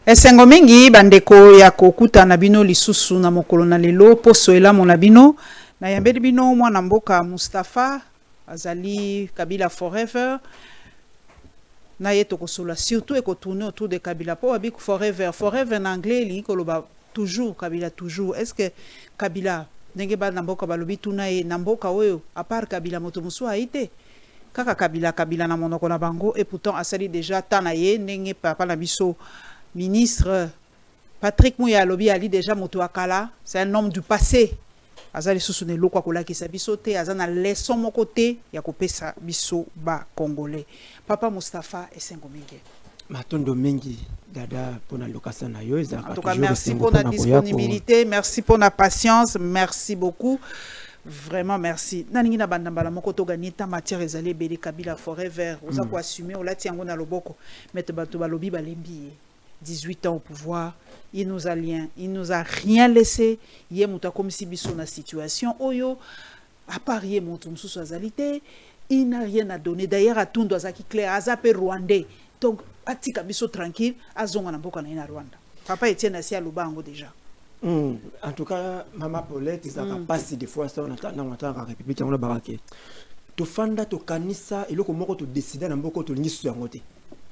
Esengo mingi bandeko ya kokuta na bino lisusu na mokolo na lelo poso elamo na bino na yambeli bino mwana mboka Mustafa azali Kabila forever na yeto kosola surtout ekotourner autour de Kabila po abik forever en anglais li koloba toujours Kabila toujours. Est-ce que Kabila ndenge ba na mboka balobi tuna ye na mboka oyo à part Kabila moto musu haite kaka Kabila na monoko na bango et pourtant asali déjà tanaye ndenge papa na biso ministre Patrick Mouya Lobi Ali déjà moto akala, c'est un homme du passé. Azali susune lokwa kolaki sa biso te azana leçon mon côté ya kopesa biso ba congolais. Papa Mustafa Esengo mingi. Matondo mingi dada pona lokasa na yo en tout cas merci pour la disponibilité, merci pour la patience, merci beaucoup. Vraiment merci. Naningi na bandambala moko to gagner ta matière ezali beli Kabila forever. Oza ko assumer olati yango na loboko. Mette bato balobi balembi. 18 ans au pouvoir, il nous a rien laissé. Il muta comme si biso na situation oyo à part yé montum sous azalité, il n'a rien à donner. D'ailleurs à Tundo azaki clair azapé rwandais. Donc atika biso tranquille azonga na mboka na Rwanda. Papa Etienne Asia Lubango déjà. En tout cas maman Paulette ça passe des fois ça on attend la République on a baraké. To fanda to kanisa eloko moko to décider na mboko to lingi sur ngote.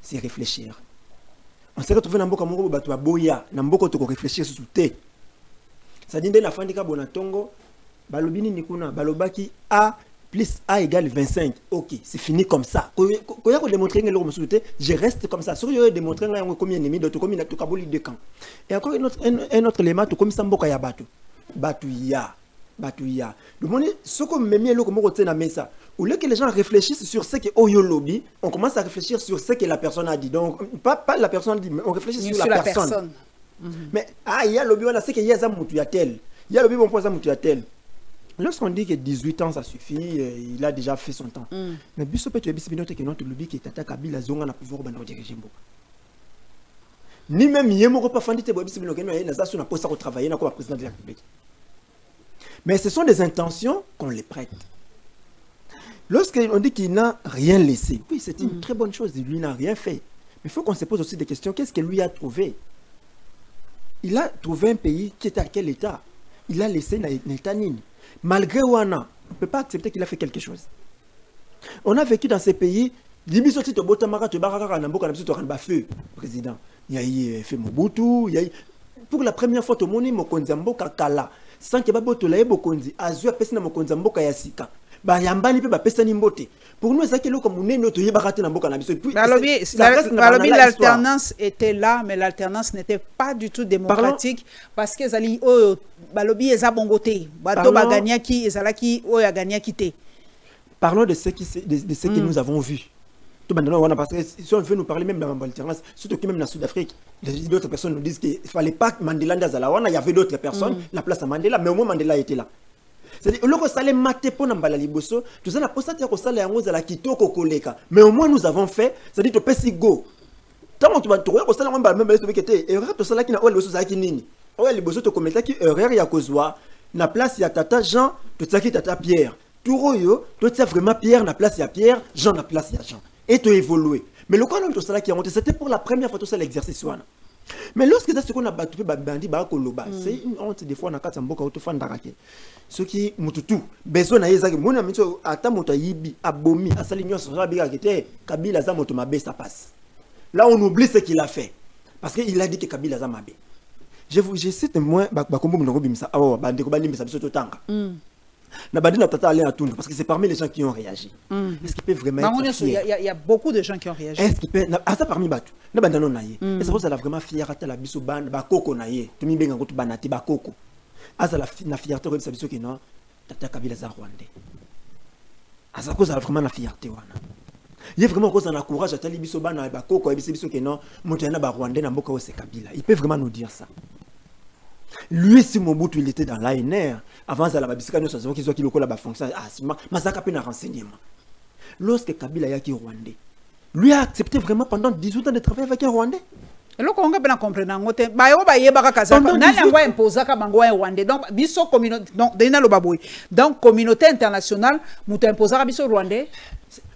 C'est réfléchir. On s'est retrouvé dans mboka moko bato boya na mboko to ko réfléchir sur te. Ça dit na fandika bonatongo balobini nikuna balobaki A plus A égale 25. OK, c'est fini comme ça. Quand il y a démontrer ngelo comme te, je reste comme ça. Sur yo démontrer nga combien ennemi d'autres combien na to kaboli de camp. Et encore un autre élément to comme ça mboka ya batu. Batu ya. Le monde ce que même eloko moko tsena mesa. Au lieu que les gens réfléchissent sur ce que Oyo lobby, on commence à réfléchir sur ce que la personne a dit. Donc, pas la personne dit, mais on réfléchit sur la personne. Mais, il y a lobby, on a ce qu'il y a Zamoutou tel. Il y a lobby, on pense Zamoutou tel. Lorsqu'on dit que 18 ans, ça suffit, il a déjà fait son temps. Mais Bissopé, tu as dit que notre lobby qui est attaqué à Kabila, Zonga n'a pouvoir diriger Mboka. Ni même Yemoko pas fandi te Bobby Sibino, qui n'a pas ça travailler, n'a pas président de la République. Mais ce sont des intentions qu'on les prête. Lorsqu'on dit qu'il n'a rien laissé, oui, c'est une très bonne chose, lui n'a rien fait. Mais il faut qu'on se pose aussi des questions. Qu'est-ce que lui a trouvé? Il a trouvé un pays qui était à quel état? Il a laissé Netanine. Malgré Wana, on ne peut pas accepter qu'il a fait quelque chose. On a vécu dans ces pays, président. Il y a eu fait Mobutu, pour la première fois, tout le monde Mokonzambo Kakala, sans que Baboto la Bokonzi, Azua Pesna Mokonzambo Kayasika. Pour nous, c'est que l'alternance était là, mais l'alternance n'était pas du tout démocratique parce que Zali Balobi est bongoté, Bato Baganyaki et Zalaki Oya Ganyaki. Parlons de ce que nous avons vu. Parce que si on veut nous parler même de l'alternance, surtout que même dans Sud-Afrique, d'autres personnes nous disent qu'il ne fallait pas que Mandela Ndazalawana, il y avait d'autres personnes, la place à Mandela, mais au moins Mandela était là. C'est-à-dire, le salé maté pour Nambala Liboso, tout ça n'a pas ça que salé en la kitoko koleka. Mais au moins nous avons fait, c'est-à-dire que pesi go. Tant que tu vas trouver au salé même qui était erreur to sala qui na ole boso za ki nini. Ole Liboso to kometa ki erreur ya kozwa na place ya tata Jean, to tsaki tata Pierre. Touroyo, to tsa vraiment Pierre na place ya Pierre, Jean na place ya Jean. Et to évoluer. Mais le canon to sala qui a monté, c'était pour la première fois tout ça l'exercice wana. Mais lorsque c'est ce qu'on a battu bandi ba koloba, c'est une honte des fois na kata mboka autofandarake. Ce qui mututu besoin na yezaki mona mito ata moto yibi abomi asali nyonso za biga kete Kabila za moto mabe ça passe. Là on oublie ce qu'il a fait parce qu'il a dit que Kabila za mabe. Je cite moi ba kombo mnoko bimisa awa bande ko balimisa biso totanga. Na bandi na tata aller à Tundo parce que c'est parmi les gens qui ont réagi. Est-ce qu'il peut vraiment il y a beaucoup de gens qui ont réagi. Est-ce qu'il peut ça parmi batu na banda non naye. Est-ce que ça la vraiment fier à la biso bande ba koko naye. To mi benga ngoto banati ba koko. Asa la fierté de sabiso qui non tata Kabila za rwandais. Asa cause vraiment la fierté wana. Il y a vraiment cause na courage atali biso bana ba koko et biso qui non moto na ba rwandais na mboka c'est Kabila. Il peut vraiment nous dire ça. Lui si Mobutu il était dans l'ANR avant ça la babisika nous savons qu'ils ont qui lokola ba fonction masaka pe na renseignement. Lorsque Kabila yaki rwandais, lui a accepté vraiment pendant 18 ans de travailler avec un rwandais. Le Congo peut comprendre ngote ba yo ba yeba ka kaza na yango imposa ka bango rwandais donc biso communauté donc dena lo baboy donc communauté internationale muta imposa ka biso rwandais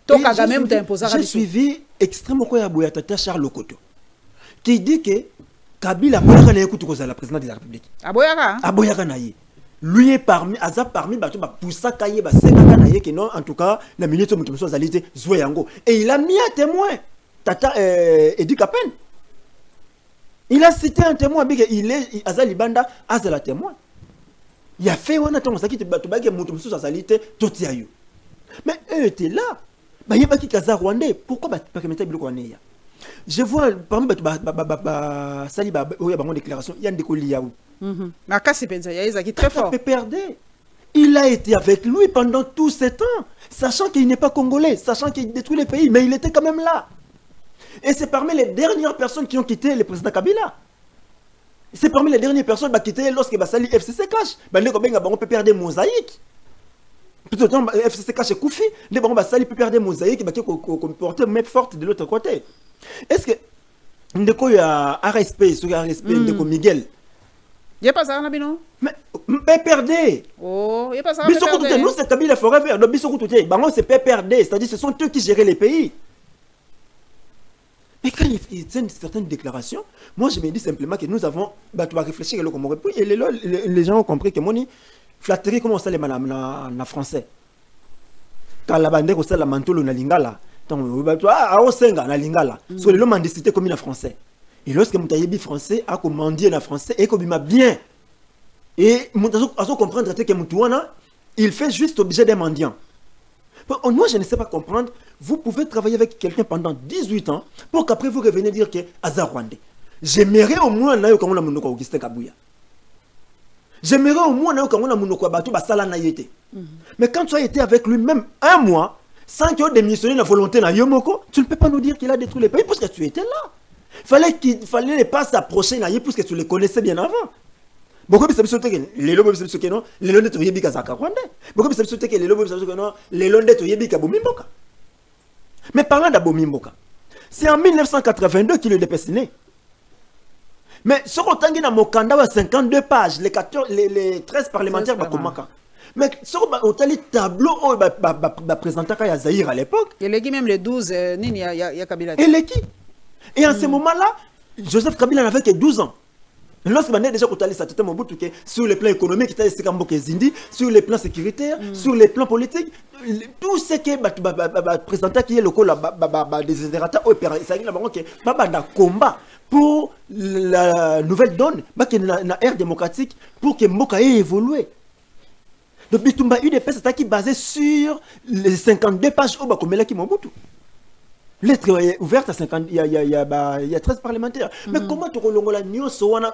to Kagame muta imposa ka biso. J'ai suivi extrêmement ko ya boya tata Charles Lokoto qui dit que Kabila boyaka na écoute la président de la République. Aboyaka na ye. Lui est parmi bato ba poussa kaye ba seka na ye que non en tout cas la minute mutu muso zalité jouer yango et il a mis un témoin tata Edi Kapen. Il a cité un témoin big il est azali banda azala témoin. Il a fait wana tongo sakite bato ba ke mutu muso zalité totia yo. Mais eux étaient là. Ba yeba ki kaza rwandais pourquoi ba permettre biloko wana ya. Je vois parmi bato sali ba oya bango déclaration il y a ndeko liaou. Très fort. Il a été avec lui pendant tout ce temps, sachant qu'il n'est pas congolais, sachant qu'il détruit les pays, mais il était quand même là. Et c'est parmi les dernières personnes qui ont quitté le président Kabila. C'est parmi les dernières personnes qui ont quitté lorsque Basali FCC cache. On peut perdre des mosaïques. Plutôt temps FCC cache Koufi, les Basali peut perdre des mosaïques qui comportent même forte de l'autre côté. Est-ce que Ndeko y a RSP, sur RSP, Ndeko Miguel? Il n'y a pas ça, Nabino? Mais perdez. Oh, il n'y a pas ça. Nous, c'est Kabila Forever. C'est PPRD, c'est-à-dire ce sont eux qui gèrent les pays. Mais quand il y a certaines déclarations, moi je me dis simplement que nous avons réfléchir et les gens ont compris que moni flatterie comment ça les madame na français. Quand la bande ça la mantolo na lingala. Donc au senga na lingala. Sur le mendicité comme en français. Et lorsque Moutayebi français a commandé en français et comme il m'a bien et à comprendre que Moutouana il fait juste objet d'un mendiant. Moi je ne sais pas comprendre. Vous pouvez travailler avec quelqu'un pendant 18 ans pour qu'après vous reveniez dire que Azar Rwandais. J'aimerais au moins na yo quand on a monoko Augustin Kabouya. J'aimerais au moins na yo quand on a monoko Batou Basala na yete. Mais quand tu as été avec lui même un mois sans qu'il ait démissionné la volonté na Yomoko, tu ne peux pas nous dire qu'il a détruit les pays parce que tu étais là. Fallait pas s'approcher naïe parce que tu les connaissais bien avant. Beaucoup de personnes qui les lobes de non, les londres de Yébika Zakarwande. Beaucoup de personnes qui les lobes de non, les londres de Yébika Bomimboka. Mais parlant d'Abomimboka, c'est en 1982 qu'il est dépestiné. Mais ce qu'on a dans Mokanda, 52 pages, les 13 parlementaires Bakomaka. Mais ce qu'on a le tableau, présenté à Zahir à l'époque. Il est même les 12, il y a Kabila. Et les qui? Et en ce moment-là, Joseph Kabila n'avait que 12 ans. Lorsqu'il a déjà côté sur le plan économique, sur le plan sécuritaire, sur le plan politique, tout ce qui est présenté qui est le des intégrations, c'est un combat pour la nouvelle donne, la ère démocratique, pour que Mboka ait évolué. Donc, Bitumba UDP, c'est basé sur les 52 pages au Bakomela qui Mobutu. Lettre est ouverte à 50, il y a 13 parlementaires. Mais comment tu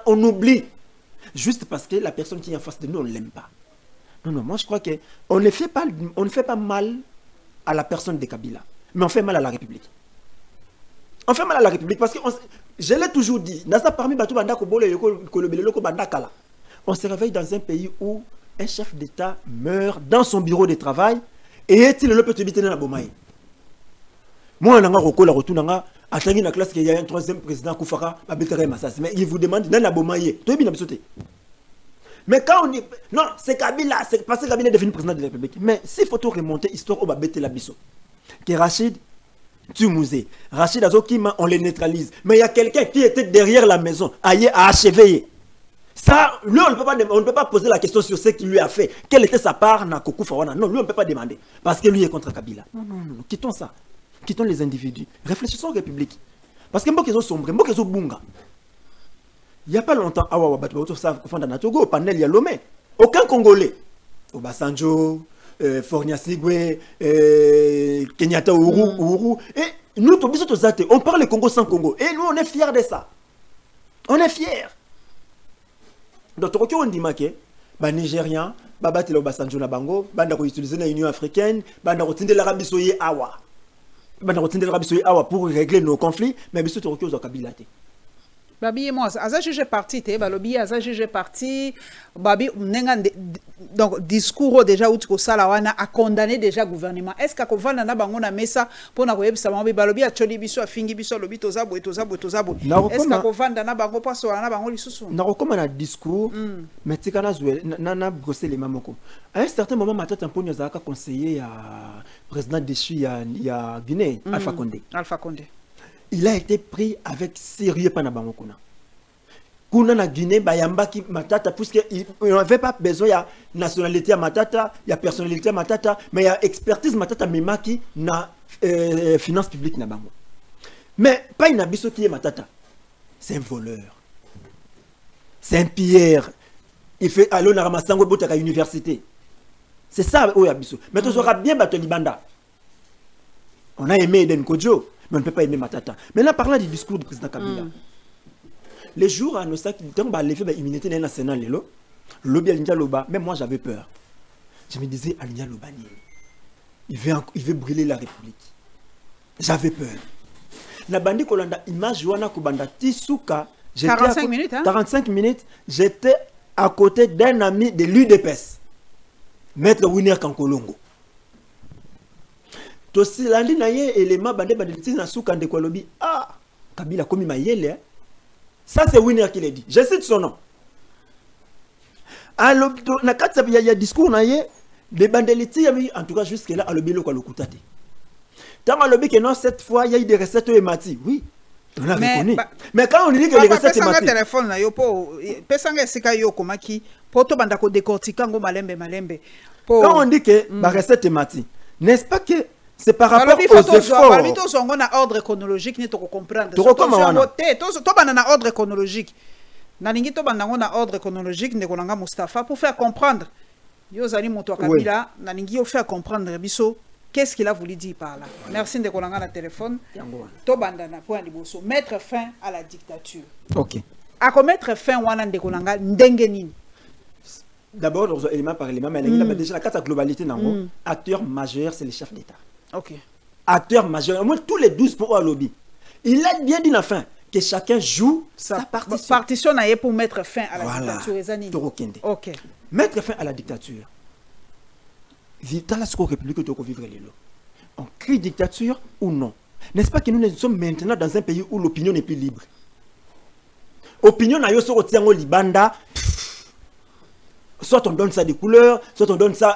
on oublie juste parce que la personne qui est en face de nous, on ne l'aime pas. Non, moi je crois qu'on ne fait pas mal à la personne de Kabila, mais on fait mal à la République. On fait mal à la République parce que, je l'ai toujours dit, on se réveille dans un pays où un chef d'État meurt dans son bureau de travail et est-il le petit habiter dans la Bomaï? Moi, je suis retour dans la classe qu'il y a un troisième président Koufara, mais il vous demande dans la Bomaye. Mais quand on dit non, c'est Kabila, c'est parce que Kabila est devenu président de la République. Mais s'il faut tout remonter, histoire, on va bêter la bisso. Que Rachid Tumouze, Rachid Azokima, on les neutralise. Mais il y a quelqu'un qui était derrière la maison, à achever. Ça, lui, on ne peut pas poser la question sur ce qu'il lui a fait. Quelle était sa part dans Kokou Fawana? Non, lui, on ne peut pas demander. Parce que lui est contre Kabila. Non, quittons ça. Quittons les individus. Réfléchissons aux républiques. Parce que Mbokezo sombre, Mbokezo bunga. Il n'y a pas longtemps, au panel, il y a Lomé. Aucun Congolais. Obasanjo, Fornia Sigwe, Kenyatta Ouru. Et nous, on parle le Congo sans Congo. Et nous, on est fiers de ça. On est fiers. Donc, on dit que les Nigériens, les Obasanjo na bango, ils utilisent l'Union africaine, ils utilisent l'Arabie Saoudite awa. Pour régler nos conflits, mais ils sont au Kabila. Babi et moi, Aza juge parti, Balobi, Aza juge parti, Babi, donc discours déjà où tu salawana a condamné déjà le gouvernement. Est-ce qu'à Kovan n'a pas on a mis ça pour n'a pas ça Balobi a choli biso a fingi biso lobi tozabo. Est-ce qu'à Kovan n'a pas pas so n'a pas on lisusu. N'a comme un discours, mais tu kana joué, n'a brossé les mamoko. À un certain moment, ma tête un peu nous a conseillé à président déchu il y a Guinée, Alpha Condé. Alpha Condé. Il a été pris avec sérieux par Nabangokuna. kuna na Guinée bayambaki matata puisque on n'avait pas besoin ya nationalité à matata, ya personnalité à matata, mais ya expertise matata memaki na finance publique na bango. Mais pas une abisso qui est matata. C'est un voleur. C'est un pilleur. Il fait allo na ramasango botaka université. C'est ça oh abisso. Mais tu sauras bien battre Libanda. On a aimé Eden Kodjo, mais on ne peut pas aimer matata. Maintenant parlant du discours du président Kabila. Les jours à nos sacs, quand on a levé l'immunité nationale, le lobby Alindia Loba, même moi j'avais peur. Je me disais, Alindia Loba, il veut brûler la République. J'avais peur. La bandi Kolanda, image Wana Kubanda, Tisuka, 45 minutes, hein? 45 minutes, j'étais à côté d'un ami de l'UDPS, Maître Winner Kankolongo. Tosi landi na ye élément bandé bandé na souka de Kolobi. Ah, Kabila komi mayele. Ça c'est Winner qui l'a dit. Je cite son nom. Alors, il y a discours de bandeliti, en tout cas jusque là, à l'obélo quoi le coutate. Tant à l'obé que non, cette fois, il y a eu des recettes et mati. Oui, on a reconnu. Mais quand on dit que les recettes et mati. Téléphone là, yo po, pesanga sika yo komaki, poto bandako décortiquer ngo malembe. Quand on dit que les recettes et mati, n'est-ce pas que c'est par rapport aux efforts. On a ordre chronologique, ni to comprendre. To banana ordre chronologique. Nalingi to banana ordre chronologique ne konanga Mustafa pour faire comprendre. Yo zali moto Kabila, nalingi yo faire comprendre biso qu'est-ce qu'il a voulu dire par là. Merci de konanga na téléphone. To bandana point liboso mettre fin à la dictature. OK. À mettre fin wana de konanga ndenge nini. D'abord, élément par élément, mais déjà la carte globalité nango, acteur majeur c'est le chef d'État. OK. Acteur majeur, au moins tous les 12 pour un lobby. Il a bien dit la fin que chacun joue sa partition. Partition pour mettre fin à la dictature. OK. Mettre fin à la dictature. Dans la République que vivre les lots. On crie dictature ou non? N'est-ce pas que nous sommes maintenant dans un pays où l'opinion n'est plus libre? Opinion na yo so tiango libanda. Soit on donne ça des couleurs, soit on donne ça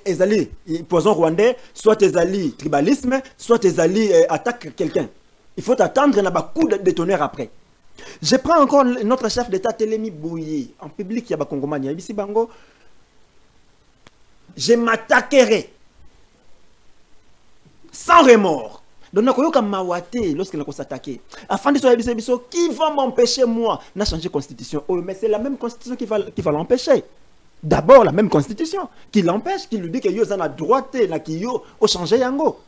ezali poison rwandais, soit ezali tribalisme, soit ezali attaque quelqu'un. Il faut attendre un coup de tonnerre après. Je prends encore notre chef d'État Télémi Bouye en public, il y a Bakongomani, ici Bango. Je m'attaquerai sans remords. Donc on a mawate lorsqu'il a s'attaquer. Afin de se qui va m'empêcher moi de changer la constitution. Oh, mais c'est la même constitution qui va l'empêcher. D'abord la même constitution qui l'empêche, qui lui dit que yo a droite na qui yo au changer yango.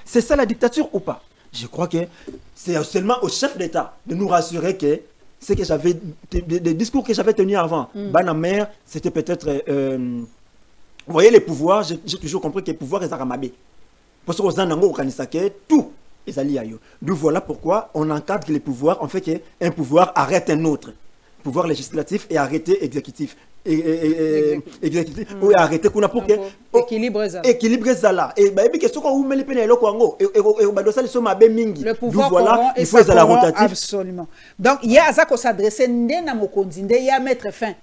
C'est ça la dictature ou pas? Je crois que c'est seulement au chef d'État de nous rassurer que ce que j'avais des discours que j'avais tenus avant, Banamer, c'était peut-être vous voyez les pouvoirs, j'ai toujours compris que les pouvoirs ils aramabé. Parce que tout est allié à eux. D'où voilà pourquoi on encadre les pouvoirs, on fait qu'un pouvoir arrête un autre. Pouvoir législatif et arrêter exécutif. Exécutif ou arrêter qu'on a pour que équilibre ça là. Et bah que ce qu'on met les peines là quoi et badosa les sommes abé mingi. D'où voilà il faut la rotative. Absolument. Donc il y a ça qu'on s'adresser ndena mokondinde il y a mettre fin.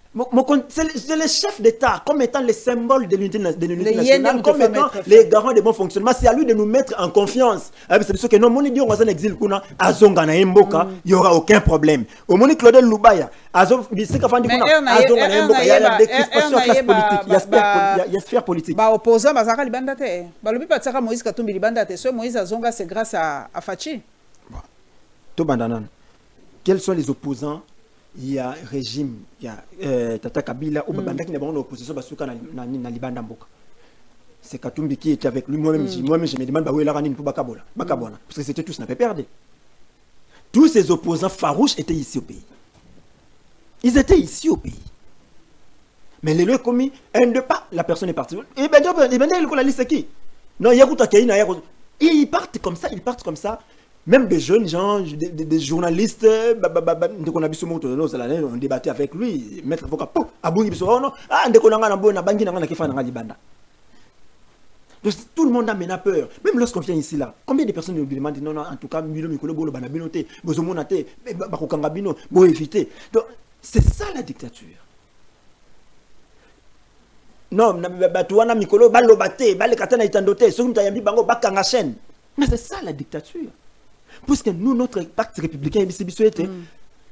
C'est le chef d'État comme étant le symbole de l'unité nationale, comme étant les garants de bon fonctionnement. C'est à lui de nous mettre en confiance. C'est sûr que non, mon idiot, on va en exil, il n'y aura aucun problème. Au Moni Claudel Loubaya, il y a des crispations classe politique, il y a sphère politique. Opposant, Moïse Katumbi Libandate, Moïse Azonga, c'est grâce à Fachi. Quels sont les opposants? Il y a régime, il y a Tata Kabila ou Babanda qui n'est pas en opposition parce que na Libanda Mboka. C'est Katumbi qui était avec lui. Moi-même, je me demande où est la ranine pour Bakabola. Parce que c'était tous n'a pas perdu. Tous ces opposants farouches étaient ici au pays. Ils étaient ici au pays. Mais les lieux commis, un de pas, la personne est partie. Et ben la liste c'est qui? Non, il y a ils partent comme ça. Même des jeunes gens, des journalistes, on débattait avec lui, maître avocat, tout le monde a mené peur. Même lorsqu'on vient ici là, combien de personnes nous demandent non, en tout cas, c'est ça la dictature. Non, mais c'est ça la dictature. Puisque nous, notre pacte républicain,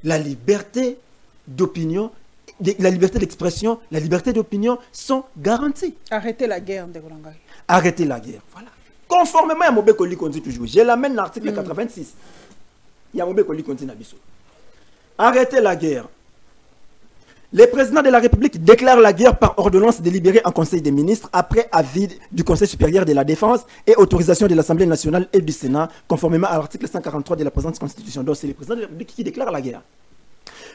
la liberté d'opinion, la liberté d'expression, la liberté d'opinion sont garanties. Arrêtez la guerre, Ndekolanga. Arrêtez la guerre. Voilà. Conformément à Mobekoli qu'on dit toujours, je l'amène l'article 86. Il y a Mobekoli qu'on dit Nabiso. Arrêtez la guerre. Le président de la République déclare la guerre par ordonnance délibérée en Conseil des ministres après avis du Conseil supérieur de la défense et autorisation de l'Assemblée nationale et du Sénat, conformément à l'article 143 de la présente Constitution. Donc c'est le président de la République qui déclare la guerre.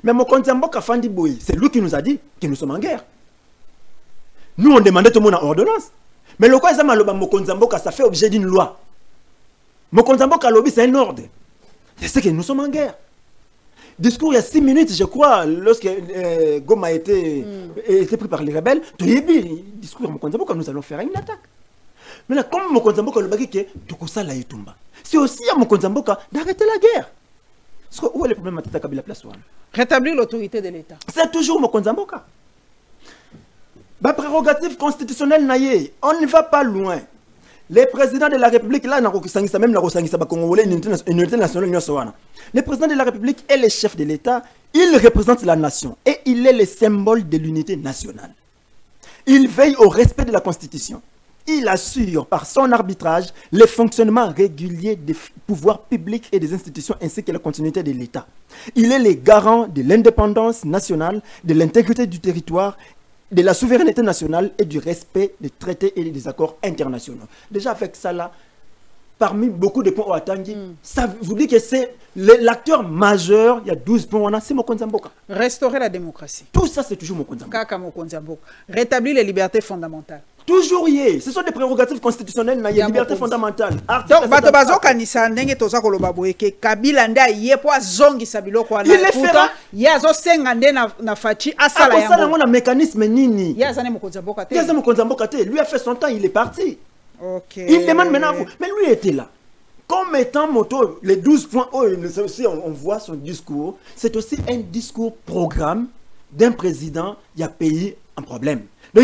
Mais Mokonzi Mboka Fandi Boy, c'est lui qui nous a dit que nous sommes en guerre. Nous on demandait tout le monde en ordonnance. Mais le quoi Mokonzi Mboka, ça fait objet d'une loi. Mokonzi Mboka lobby, c'est un ordre. C'est que nous sommes en guerre. Discours il y a 6 minutes, je crois, lorsque Goma a été pris par les rebelles, discours Mokonzi Mboka, nous allons faire une attaque. Mais là, comme Mokonzi Mboka le bagi, c'est aussi à Mokonzi Mboka d'arrêter la guerre. Où est le problème à Tata Kabila place? Rétablir l'autorité de l'État. C'est toujours Mokonzi Mboka. Ma prérogative constitutionnelle naïe, on ne va pas loin. Les présidents de la République, là, même unité nationale, le président de la République est le chef de l'État, il représente la nation et il est le symbole de l'unité nationale. Il veille au respect de la Constitution. Il assure par son arbitrage le fonctionnement régulier des pouvoirs publics et des institutions ainsi que la continuité de l'État. Il est le garant de l'indépendance nationale, de l'intégrité du territoire, de la souveraineté nationale et du respect des traités et des accords internationaux. Déjà avec ça là, parmi beaucoup de points au Atangi, ça vous dit que c'est l'acteur majeur, il y a 12 points, c'est Mokonzi Mboka. Restaurer la démocratie. Tout ça c'est toujours Mokonzi Mboka. Kaka Mokonzi Mboka. Rétablir les libertés fondamentales. Toujours y ce sont des prérogatives constitutionnelles, il y a liberté fondamentale. Donc, Batobazo Kanisa, Nenge Toza Kolobaboeke, Kabila Nda Yepo Zongi Sabiloko, il le fera. Yazo Sengande na Fachi, Asala Yango. On a un mécanisme nini. Yazane Mokonzi Mboka te. Yazane Mokonzi Mboka te. Lui a fait son temps, il est parti. Ok. Il demande maintenant à vous. Mais lui était là. Comme étant moto, les 12 points, on voit son discours, c'est aussi un discours programme d'un président qui a payé un problème. Donc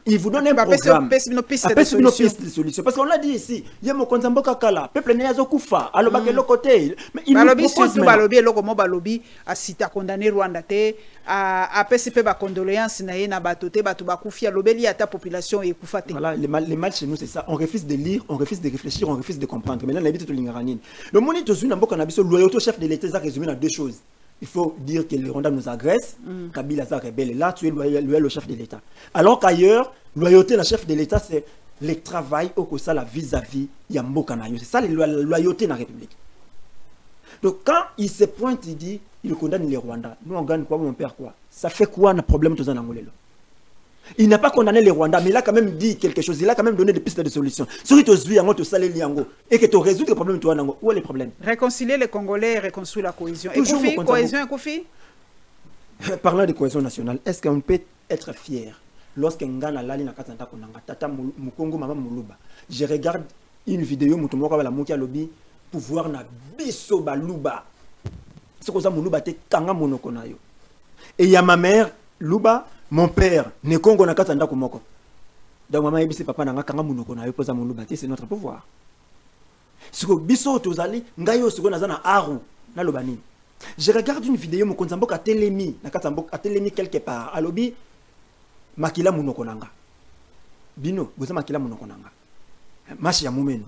il vous donne un programme. Piste de solution. Parce qu'on l'a dit ici, il y a Mokonzi Mboka Kala, peuple ne yazo kufa, alobake le côté. Mais il nous propose maintenant. Balobi lokomo balobi a cité condamné Rwanda te a PCP ba condoléances na ye na batote batu bakufi alobeli ata population et kufa te. Voilà, les mal chez nous c'est ça, on refuse de lire, on refuse de réfléchir, on refuse de comprendre. Maintenant l'habitude to lingaranine. Le moni to zuna Mboka na biso loyauté au chef de l'État ça résumé dans deux choses. Il faut dire que le Rwanda nous agresse, Kabila est rebelle. Là, tu es loyal au chef de l'État. Alors qu'ailleurs, loyauté au chef de l'État, c'est le travail au Kosala vis-à-vis de Mboka Nayo. C'est ça la loyauté dans la République. Donc quand il se pointe, il dit, il condamne le Rwanda. Nous, on gagne quoi, on perd quoi? Ça fait quoi un problème tout ça dans Angolelo? Il n'a pas condamné le Rwanda, mais il a quand même dit quelque chose. Il a quand même donné des pistes de solution. Si tu as vu et que tu résous le problème, où est le problème? Réconcilier les Congolais et reconstruire la cohésion. Et cohésion, parlant de cohésion nationale, est-ce qu'on peut être fier lorsqu'un Ngana Lali Nakatanta Konanga, Tata Mukongo Mama Muluba? Je regarde une vidéo, Moutoumoko la Moukia Lobby, pouvoir na biso baluba. C'est comme ça, Muluba te Kanga Monokonayo. Et il y a ma mère, Luba. Mon père, ne Congo na katanda kumoko. Donc maman ebisi papa na kanga munoko na yopoza muluba te, c'est notre pouvoir. Siko biso tozali ngayo siko nazana aru na lobani. Je regarde une vidéo Mokonzi Mboka telemi na katamboka telemi quelque part. Alobi makila munoko nanga. Bino, boza makila munoko nanga. Mashi ya mumeno.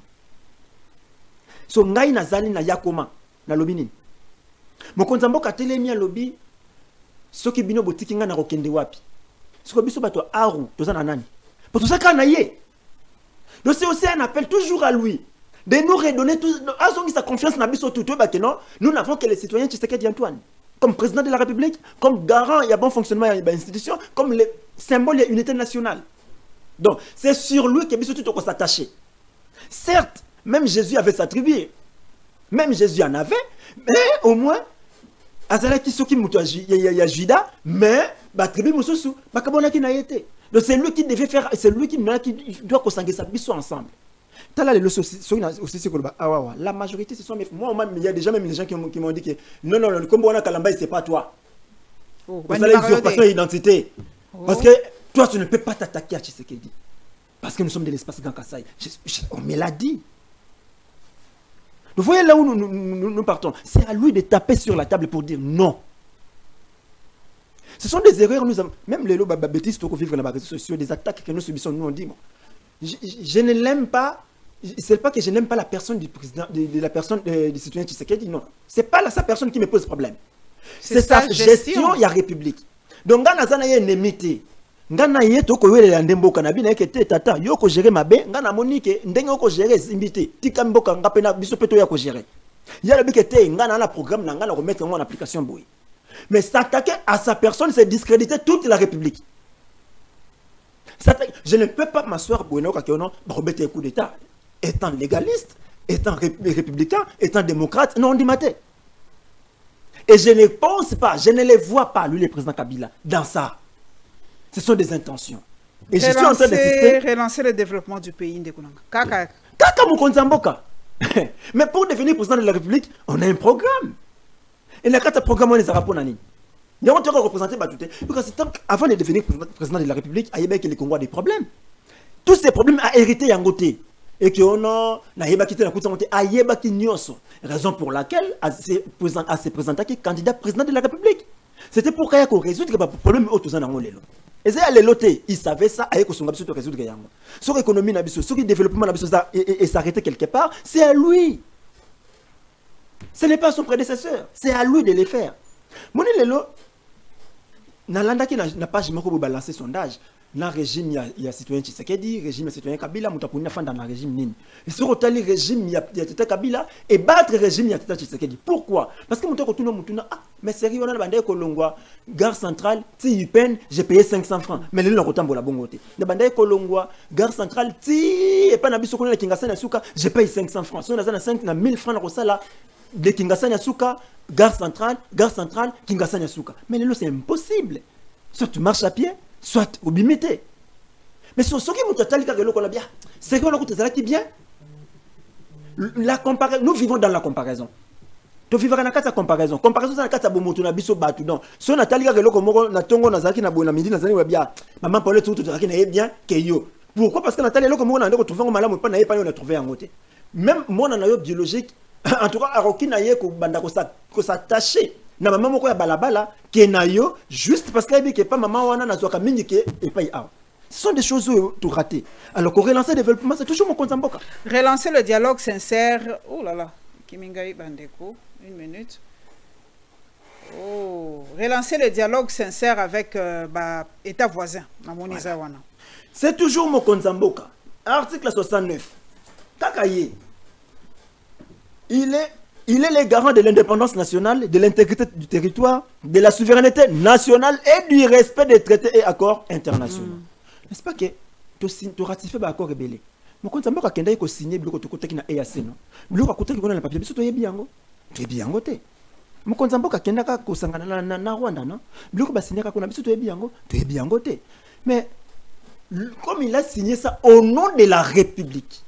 So ngai nazali na yakoma na lobi nini? Mokonzi Mboka telemi alobi soki bino botiki nga na kokende wapi. Siko biso bato aru tozana nani. Pour tout ça kana yé. Donc c'est aussi un appel toujours à lui de nous redonner tout sa confiance na biso tout ba que non, nous n'avons que les citoyens Tshisekedi Antoine comme président de la République, comme garant il y a bon fonctionnement de l'institution, comme le symbole de l'unité nationale. Donc c'est sur lui que biso tout on s'attacher. Certes, même Jésus avait sa tribu. Même Jésus en avait, mais au moins azalaki soki muto ya Juda, mais ba tribu mususu bakabonaki na yete. Donc c'est lui qui devait faire, c'est lui qui doit consanguer sa biso ensemble. La majorité ce sont mes moi il y a déjà même les gens qui m'ont dit que non comme on a Kalamba c'est pas toi. Parce que la usurpation d'identité. Parce que toi tu ne peux pas t'attaquer à Tshisekedi. Parce que nous sommes de l'espace Grand Kassai. On me l'a dit. Vous voyez là où nous partons. C'est à lui de taper sur la table pour dire non. Ce sont des erreurs, même les bêtises qui vivent dans les réseaux sociaux, des attaques que nous subissons, nous on dit, bon, je ne l'aime pas, c'est pas que je n'aime pas la personne du président, de la personne du citoyen Tshisekedi, non. C'est pas sa personne qui me pose problème. C'est sa gestion, il y a République. Donc, dans la ennemi, ngana ye to ko wele yande mboka na bina yeke te tata yo ko gérer mabe ngana monique ndenge ko gérer zimbité tika mboka ngapena biso peto ya ko gérer ya le te ngana na programme na ngana ko mettre en application boy mais s'attaquer à sa personne c'est discréditer toute la République. Je ne peux pas m'asseoir pour une occasion pour remettre un coup d'état étant légaliste, étant républicain, étant démocrate, non on dit maté. Et je ne pense pas, je ne les vois pas lui le président Kabila dans ça. Ce sont des intentions. Et je suis en train d'insister. Relancer le développement du pays. Kaka Mukonzamboka. Mais pour devenir président de la République, on a un programme. Et la carte programme, on les a rappelés. Il y a un représenté avant de devenir président de la République, il y a les Congolais des problèmes. Tous ces problèmes a hérité Yangote. Et qu'on a quitté la Koutangote, a yébaki Nyonso. Raison pour laquelle, à se présenter comme candidat président de la République. C'était pour qu'il y ait résoudre le problème autour de la et ça, les lotés, ils savaient ça, avec son résoudre résoudre rien. Sur l'économie, sur le développement, et s'arrêter quelque part, c'est à lui. Ce n'est pas son prédécesseur, c'est à lui de le faire. Mon élélo, Nalanda qui n'a pas jamais balancé sondage. Dans le régime, il y a citoyen Tshisekedi, régime citoyen Kabila, Moutapouna fan dans le régime Nini. Et sur le régime, il y a Teta Kabila, et battre le régime, il y a Teta Tshisekedi. Pourquoi? Parce que Moutapouna, ah, mais sérieux, on a la bande Kolongwa, gare centrale, si il peine, j'ai payé 500 francs. Mais le nom pour la bongote. La bande Kolongwa, gare centrale, si et pas Nabiso Kolona Kingasana Yasuka, j'ai payé 500 francs. Si on a 5 1000 francs dans la de Kingasana Yasuka, gare centrale, Kingasana Yasuka. Mais le nom, c'est impossible. Soit tu marches à pied, soit au bimité. Mais sur ce qui est bien, c'est que bien. Nous vivons dans la comparaison. Tu vivras dans la comparaison. Comparaison, c'est la comparaison. Si on a talika que l'on a tongo na zaki na bona midi na zani wabia, maman Paul tout zaki na bien que yo. Pourquoi? Parce que Nathalie loko mo na ndeko trouver malamu pas na pas on a trouvé en côté. Même moi na yo biologique, en tout cas aroki na ye ko banda ko s'attacher. Na maman moko ya balabala ke na yo juste parce que que pas maman wana na zoka mingi ke et pas a. Ce sont des choses tout ratées. Alors qu'on relance le développement, c'est toujours mon compte en boca. Relancer le dialogue sincère. Oh là là, Kimingai Bandeko, une minute. Oh, relancer le dialogue sincère avec État voisin. Voilà. C'est toujours mon compte en boca. Article 69. Kakaye. Il est le garant de l'indépendance nationale, de l'intégrité du territoire, de la souveraineté nationale et du respect des traités et accords internationaux. N'est-ce pas que tu ratifies l'accord rebelle? Mon compte en boca kenda ko signer biloko to kotaki na EAC non. Biloko kotaki ko na papier biso to yebiango. To yebiango te. Mon compte en boca kenda ka ko sangana na Rwanda non. Biloko ba signer ka ko na biso to yebiango te. Mais comme il a signé ça au nom de la République.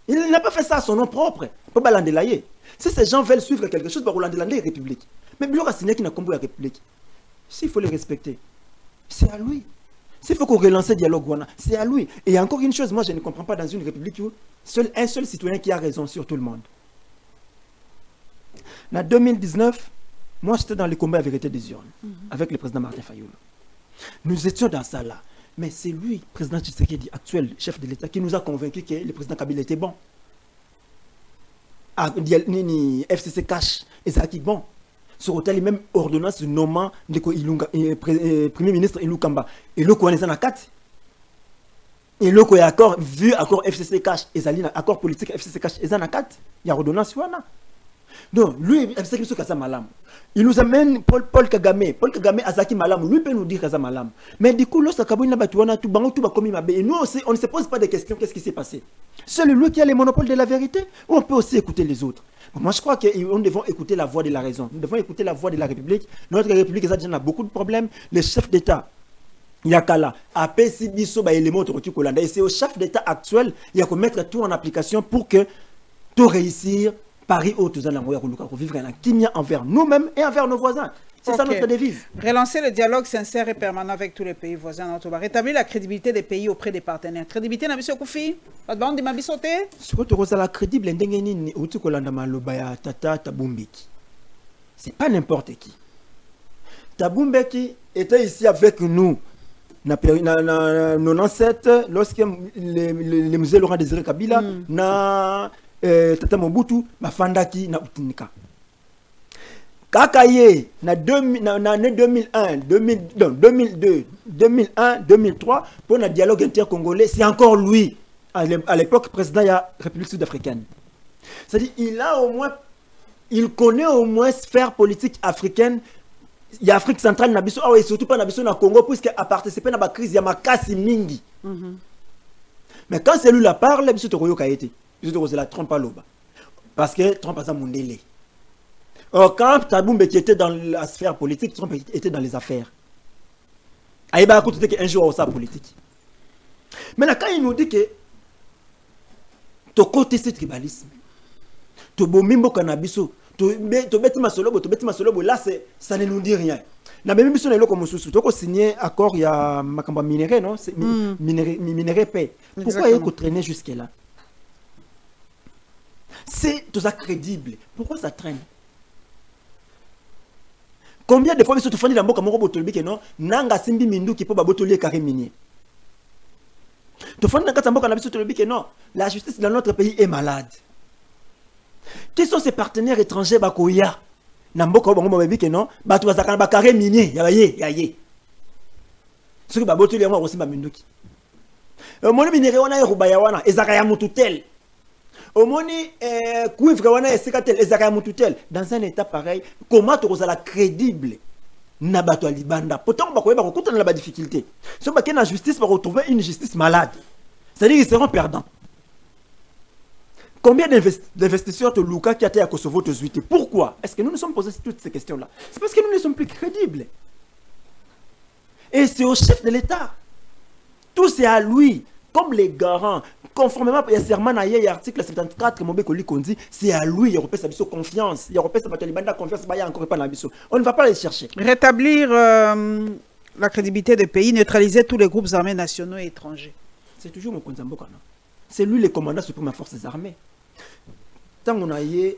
Il n'a pas fait ça à son nom propre. Pour balandelayer. Si ces gens veulent suivre quelque chose, pour balandelayer la République. Mais biloko a signé qui n'a compris la République. S'il faut les respecter, c'est à lui. S'il faut qu'on relance le dialogue, c'est à lui. Et encore une chose, moi je ne comprends pas dans une république où un seul citoyen qui a raison sur tout le monde. En 2019, moi j'étais dans le combat à vérité des urnes, avec le président Martin Fayulu. Nous étions dans ça là. Mais c'est lui, le président Tshisekedi, actuel chef de l'État, qui nous a convaincus que le président Kabila était bon. FCC cash, et ça qui bon. Sur hôtel, même ordonnance nommant le Premier ministre Ilou Kamba. Et le quoi, en a 4. Et le quoi, accord, vu accord FCC cash, et ça accord politique FCC cash, et ça en a 4. Il y a ordonnance, il y en a. Donc, lui, FCC Kasa Malam. Il nous amène Paul Kagame. Paul Kagame, Azaki Malam, lui peut nous dire Kasa Malam. Mais du coup, lorsque Kabouina Batouana, tout bango, tout va comme il m'a. Et nous aussi, on ne se pose pas de questions, qu'est-ce qui s'est passé? Seul lui qui a le monopole de la vérité, ou on peut aussi écouter les autres? Moi, je crois que nous devons écouter la voix de la raison. Nous devons écouter la voix de la République. Notre République, ça a beaucoup de problèmes. Le chef d'État, Yakala, a PCB, élément et c'est au chef d'État actuel, il y a qu'à mettre tout en application pour que tout réussir. Paris haut, tout ça, pour vivre un kimia envers nous-mêmes et envers nos voisins. C'est ça notre devise. Relancer le dialogue sincère et permanent avec tous les pays voisins. Rétablir la crédibilité des pays auprès des partenaires. Crédibilité, Nabiso Koufi, pas de bande de Mabisote. Ce que tu as la crédible, c'est pas n'importe qui. Thabo Mbeki était ici avec nous. Na 97 lorsque les musées Laurent Désiré Kabila na Tata Mobutu bafandaki na utinika kakaye na 2001 2002 2001 2003 pour le dialogue intercongolais, c'est encore lui à l'époque président de la République sud-africaine. C'est-à-dire il connaît au moins sphère politique africaine. Il y a Afrique centrale nabiso et surtout pas nabiso na Congo puisque a participé à la crise ya makasi mingi. Mais quand celui là parle, biso to koyoka été. Biso to la trompe loba. Parce que Trump a ça mondele. Or quand Thabo Mbeki était dans la sphère politique, Trump était dans les affaires. Aïba écoute que un jour au sa politique. Mais là quand il nous dit que to côté ce tribalisme. To bomimbo kanabiso to beti masolobo là ça ne nous dit rien. Na même biso na loko mususu to ko signer accord ya makamba minéré non c'est minéré paix. Pourquoi il faut traîner jusque là? C'est tout ça crédible. Pourquoi ça traîne? Combien de fois biso to fandi la mboka moko botolbi ke non nanga simbi mindu ki po ba botoli carré minier. To fandi na kata mboka na biso tolbi ke non la justice dans notre pays est malade. Qui sont ces partenaires étrangers bakoya? Namboka bango babi ke non, batu bazakana ba carré minier, yaye. Ce que baboto li yango osimba minduki. Omoni minéré wana erubaya wana, ezaka ya mututel. Omoni cuivre wana esikatel, ezaka ya mututel. Dans un état pareil, comment tu la crédible na bato ya libanda? Pourtant bakoya bakokuta na ba difficulté. So ba na justice va retrouver une justice malade. C'est-à-dire qu'ils seront perdants. Combien d'investisseurs de Luka qui a été à Kosovo te zuité? Pourquoi est-ce que nous nous sommes posés toutes ces questions-là? C'est parce que nous ne sommes plus crédibles. Et c'est au chef de l'État. Tout c'est à lui. Comme les garants. Conformément à serment à l'article 74, c'est à lui. Il y a sa confiance. Il y a sa confiance. On ne va pas les chercher. Rétablir la crédibilité des pays, neutraliser tous les groupes armés nationaux et étrangers. C'est toujours mon Konzamboka. C'est lui le commandant suprême des forces armées. Tant on a eu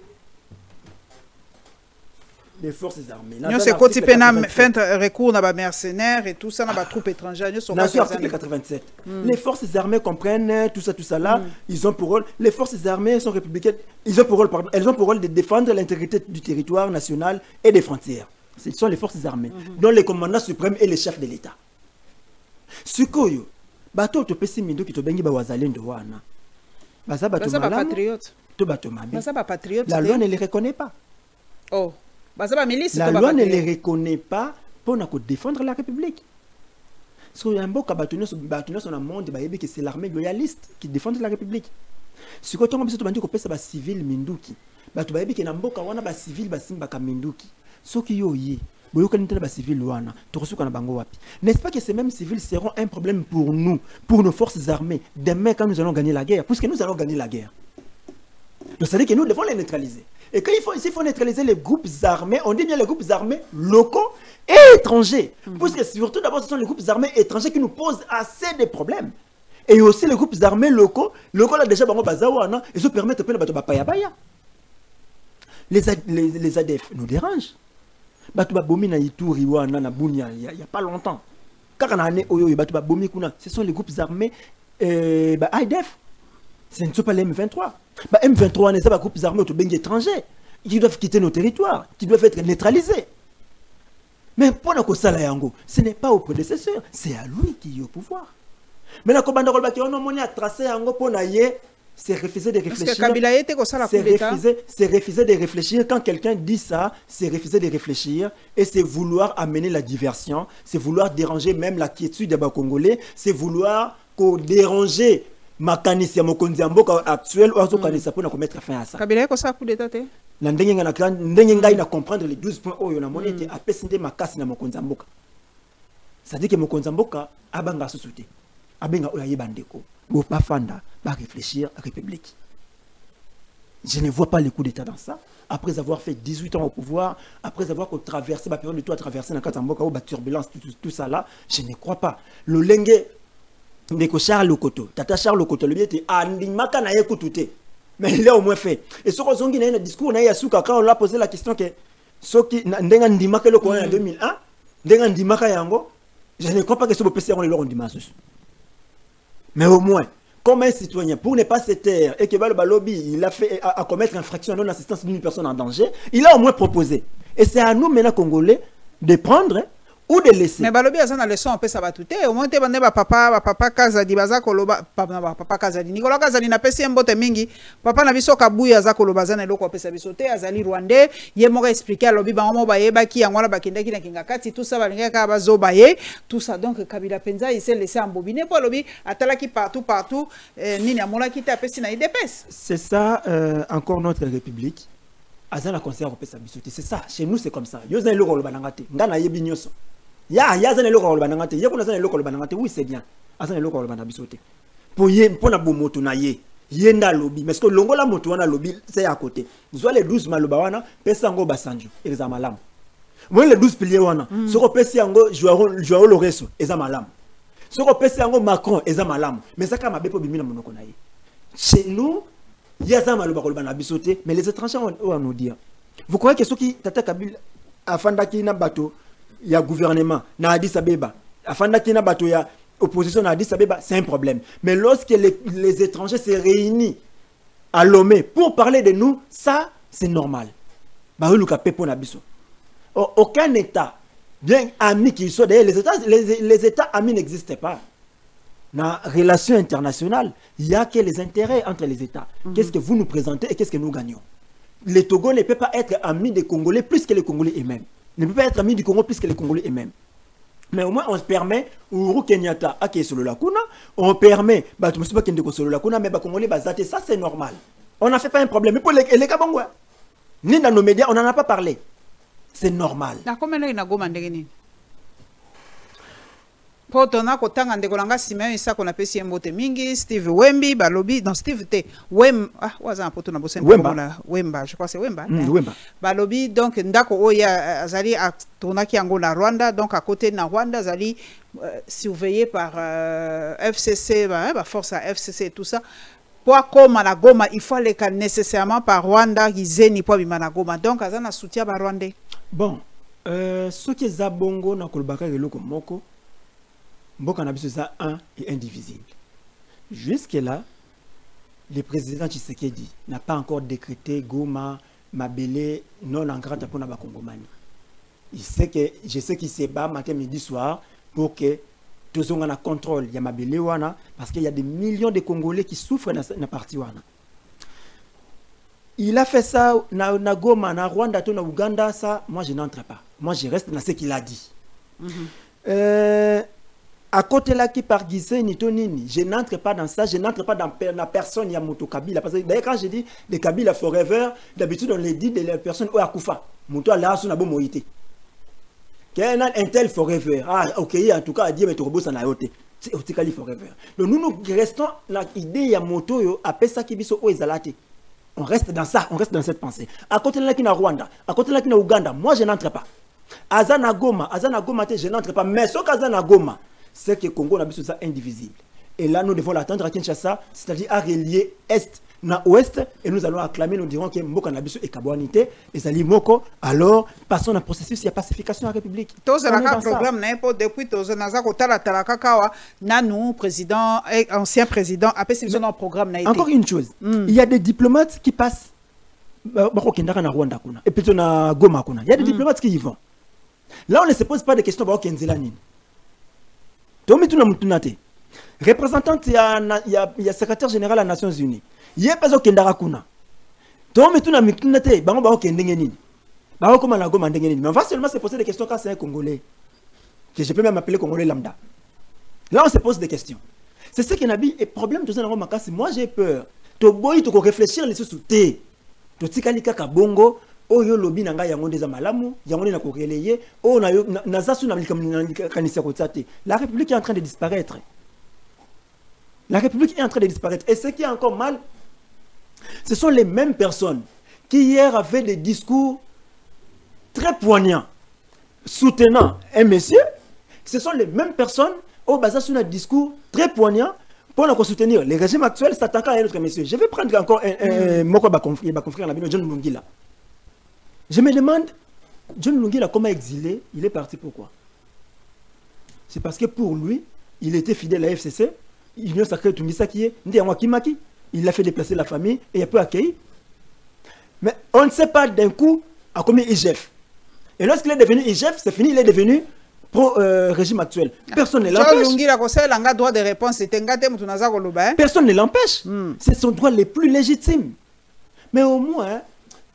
les forces armées. Nous c'est quoi type de fait recours à des mercenaires et tout ça dans les troupes étrangères. Nous article 87. Les forces armées comprennent tout ça là. Ils ont pour rôle. Les forces armées sont républicaines. Elles ont pour rôle de défendre l'intégrité du territoire national et des frontières. Ce sont les forces armées, dont le commandant suprême est le chef de l'État. Sukoyo. Bato to pesi mindo ki to bengi ba wazalendo wana. Baza patriote. To bato mabe. Baza patriote. La loi ne les reconnaît pas. Oh. Baza milice. La loi ne les reconnaît pas pour défendre la République. Sur un beau kabatonio sur un monde bayebi que c'est l'armée loyaliste qui défend la République. Si ko tongo biso to bandi ko pesa ba civil minduki. Bato bayebi que na mboka wana ba civil ba simba ka minduki. Soki yo ye. N'est-ce pas que ces mêmes civils seront un problème pour nous, pour nos forces armées, demain quand nous allons gagner la guerre, puisque nous allons gagner la guerre. Donc ça veut dire que nous devons les neutraliser. Et quand il faut neutraliser les groupes armés, on dit bien les groupes armés locaux et étrangers. Puisque surtout d'abord ce sont les groupes armés étrangers qui nous posent assez de problèmes. Et aussi les groupes armés locaux là déjà ils permettent de faire les ADF nous dérangent. Il n'y a pas longtemps. Ce sont les groupes armés IDF. Ce ne sont pas les M23. M23, ce sont les groupes armés étrangers qui doivent quitter nos territoires, qui doivent être neutralisés. Mais pour ce n'est pas au prédécesseur, c'est à lui qui est au pouvoir. Mais la commande a tracé c'est refuser de réfléchir. C'est refuser de réfléchir. Quand quelqu'un dit ça, c'est refuser de réfléchir et c'est vouloir amener la diversion, c'est vouloir déranger même la quiétude des Congolais, c'est vouloir déranger ma canisse Mokonzi Mboka actuel ou pour mettre fin à ça. Kabila ko ça coup d'état té. Na ndenga na comprendre les 12 points oyo na moni que apesinde makasi na Mokonzi Mboka. Ça dit que Mokonzi Mboka abanga susute. Abenga oya yebandeko. Bo pas fanda. Réfléchir à la République. Je ne vois pas le coup d'État dans ça. Après avoir fait 18 ans au pouvoir, après avoir traversé ma période de tout à traverser dans la turbulence, tout ça là, je ne crois pas. Le lengue de Charles Lokoto, Tata Charles Lokoto, le bien était Andimaka na yekutute. Mais il l'a au moins fait. Et ce qu'on a un discours, quand on l'a posé la question que ce qui Ndimaka le en 2001, ndimaka yango, je ne crois pas que ce soit possible on dimanche. Mais au moins, comme un citoyen, pour ne pas se taire et que le lobby il a fait à commettre infraction à non-assistance d'une personne en danger, il a au moins proposé. Et c'est à nous maintenant Congolais de prendre ou de laisser. Mais balobi azana leçon on peut sabatute au moins te bande papa Kazadi baza koloba papa Kazadi Nicolas Kazadi na pesi mbote mingi papa na biso kabuya za koloba zana eloko pesa biso te azali rwandais ye moko expliquer alobi bango bayeba ki yango na bakendaki na kingakati tout ça balingaka bazo baye tout ça donc Kabila penza il s'est laissé embobiner pour alobi atalaki partout nini amola ki ta pesi na idepes. C'est ça encore notre république azana conseil ko pesa biso te c'est ça chez nous c'est comme ça yo za eloko loba nangate ngana yebi nyoso. Ya zana eloko loba nangate ye kuna zana eloko loba nangate oui c'est bien azana eloko loba na biso te pour ye mpona bomoto na ye yenda lobby mais ce que longola moto wana lobby c'est à côté zwa les 12 maloba wana pesa ngo basanjo eza malamu moi les 12 piliers wana soko pesa yango Joao Lorenzo eza malamu soko pesa yango Macron eza malamu mais ça kama bepo bimina monoko na ye chez nous yaza maloba koloba na biso te mais les étrangers on nous dire vous croyez que ceux qui tata Kabila afandaki na bato il y a gouvernement na Addis Abeba afanda kina bato ya opposition na Addis Abeba c'est un problème mais lorsque les étrangers se réunissent à Lomé pour parler de nous ça c'est normal ba luka pepo na biso aucun état bien ami qui soit d'ailleurs les états amis n'existent pas na relation internationale il y a que les intérêts entre les états qu'est-ce que vous nous présentez et qu'est-ce que nous gagnons. Le Togo ne peut pas être ami des Congolais plus que les Congolais eux-mêmes. Ne peut pas être ami du Congo plus que les Congolais eux-mêmes. Mais au moins, on permet, Uhuru Kenyatta, à qui solo la kuna, on permet, bah, tu me sais pas qu'il y a solo la kuna, mais bah, Congolais, bah, ça, c'est normal. On n'a fait pas un problème. Mais pour les Kabangwa, ni dans nos médias, on n'en a pas parlé. C'est normal. D'accord, mais là, il y a un Potona kotanga ndekolanga Simeon isa kona pesi mbote mingi Steve Wembi balobi dans Steve te waza potona bosen Wemba je crois c'est Wemba Wemba balobi donc ndako oya azali atonaki yango na Rwanda donc à côté na Rwanda azali surveillé par FCC force à FCC et tout ça pour comme na Goma il faut aller nécessairement par Rwanda gizeni pour bima na Goma donc azana soutien ba Rwandais. Bon ce qui est zabongo na kolbaka eloko moko Mboka na biso ça un et indivisible. Jusque-là, le président Tshisekedi n'a pas encore décrété Goma, Mabele, non ancrate pour na Congomani. Je sais qu'il se bat matin, midi, soir pour que tout le monde contrôle ya Mabele wana parce qu'il y a des millions de Congolais qui souffrent dans la partie wana. Il a fait ça na Goma, na Rwanda, na Ouganda, ça, moi je n'entre pas. Moi je reste dans ce qu'il a dit. À côté là qui par Guissé ni Tonini, je n'entre pas dans ça, je n'entre pas dans la personne Yamoto Kabila. Parce que d'ailleurs quand je dis de Kabila forever, d'habitude on les dit de la personne où Akufa. Mouto là sur na bo moïté. Qu'un tel forever. Ah ok, en tout cas à dire mais tu rebosses en ayote. C'est Otikali forever. Donc nous restons dans l'idée Yamoto yo après ça qui biso o ezalate. On reste dans ça, on reste dans cette pensée. À côté là qui na Rwanda, à côté là qui na Ouganda, moi je n'entre pas. Azana Goma, je n'entre pas. Mais ce qu'Azana Goma, c'est que le Congo a besoin ça indivisible. Et là, nous devons l'attendre à Kinshasa, c'est-à-dire à relier Est na Ouest, et nous allons acclamer, nous dirons que Mboka Nabiso et Kabouanité, et Zali Moko, alors passons un processus, il y a pacification en République. Tous les programmes, depuis tous les Nanou, président, ancien président, après c'est un programme. Encore une chose, il y a des diplomates qui passent, et puis na Goma, il y a des diplomates qui y vont. Là, on ne se pose pas de questions sur Kenzelanine. Représentante, il y a secrétaire général des Nations Unies. Il y a pas au Kendara Kuna. Mais on va seulement se poser des questions quand c'est un Congolais. Que je peux même appeler Congolais lambda. Là, on se pose des questions. C'est ce qui n'a pas de problème. Moi, j'ai peur. Tu dois réfléchir les sous-soutés. Tu dois kabongo. Oh yo lobby nanga yango ndeza malamu yango na ko relayer oh na zasu na kanisa ko tsate. La République est en train de disparaître. La République est en train de disparaître et ce qui est encore mal ce sont les mêmes personnes qui hier avaient des discours très poignants soutenant un monsieur. Ce sont les mêmes personnes au bazasu na discours très poignants pour nous soutenir les régimes actuels s'attaquant à un autre monsieur. Je vais prendre encore un moko ba confrère na bino John Lungila. Je me demande, John Lungila, comment exilé, il est parti pourquoi? c'est parce que pour lui, il était fidèle à la FCC, Union Sacrée Tungisa qui est Ndiamwakimaki, il a fait déplacer la famille et il a peu accueilli. Mais on ne sait pas d'un coup à combien IGF. Et lorsqu'il est devenu IGF, c'est fini, il est devenu pro-régime actuel. Personne ne l'empêche. Personne ne l'empêche. C'est son droit le plus légitime. Mais au moins,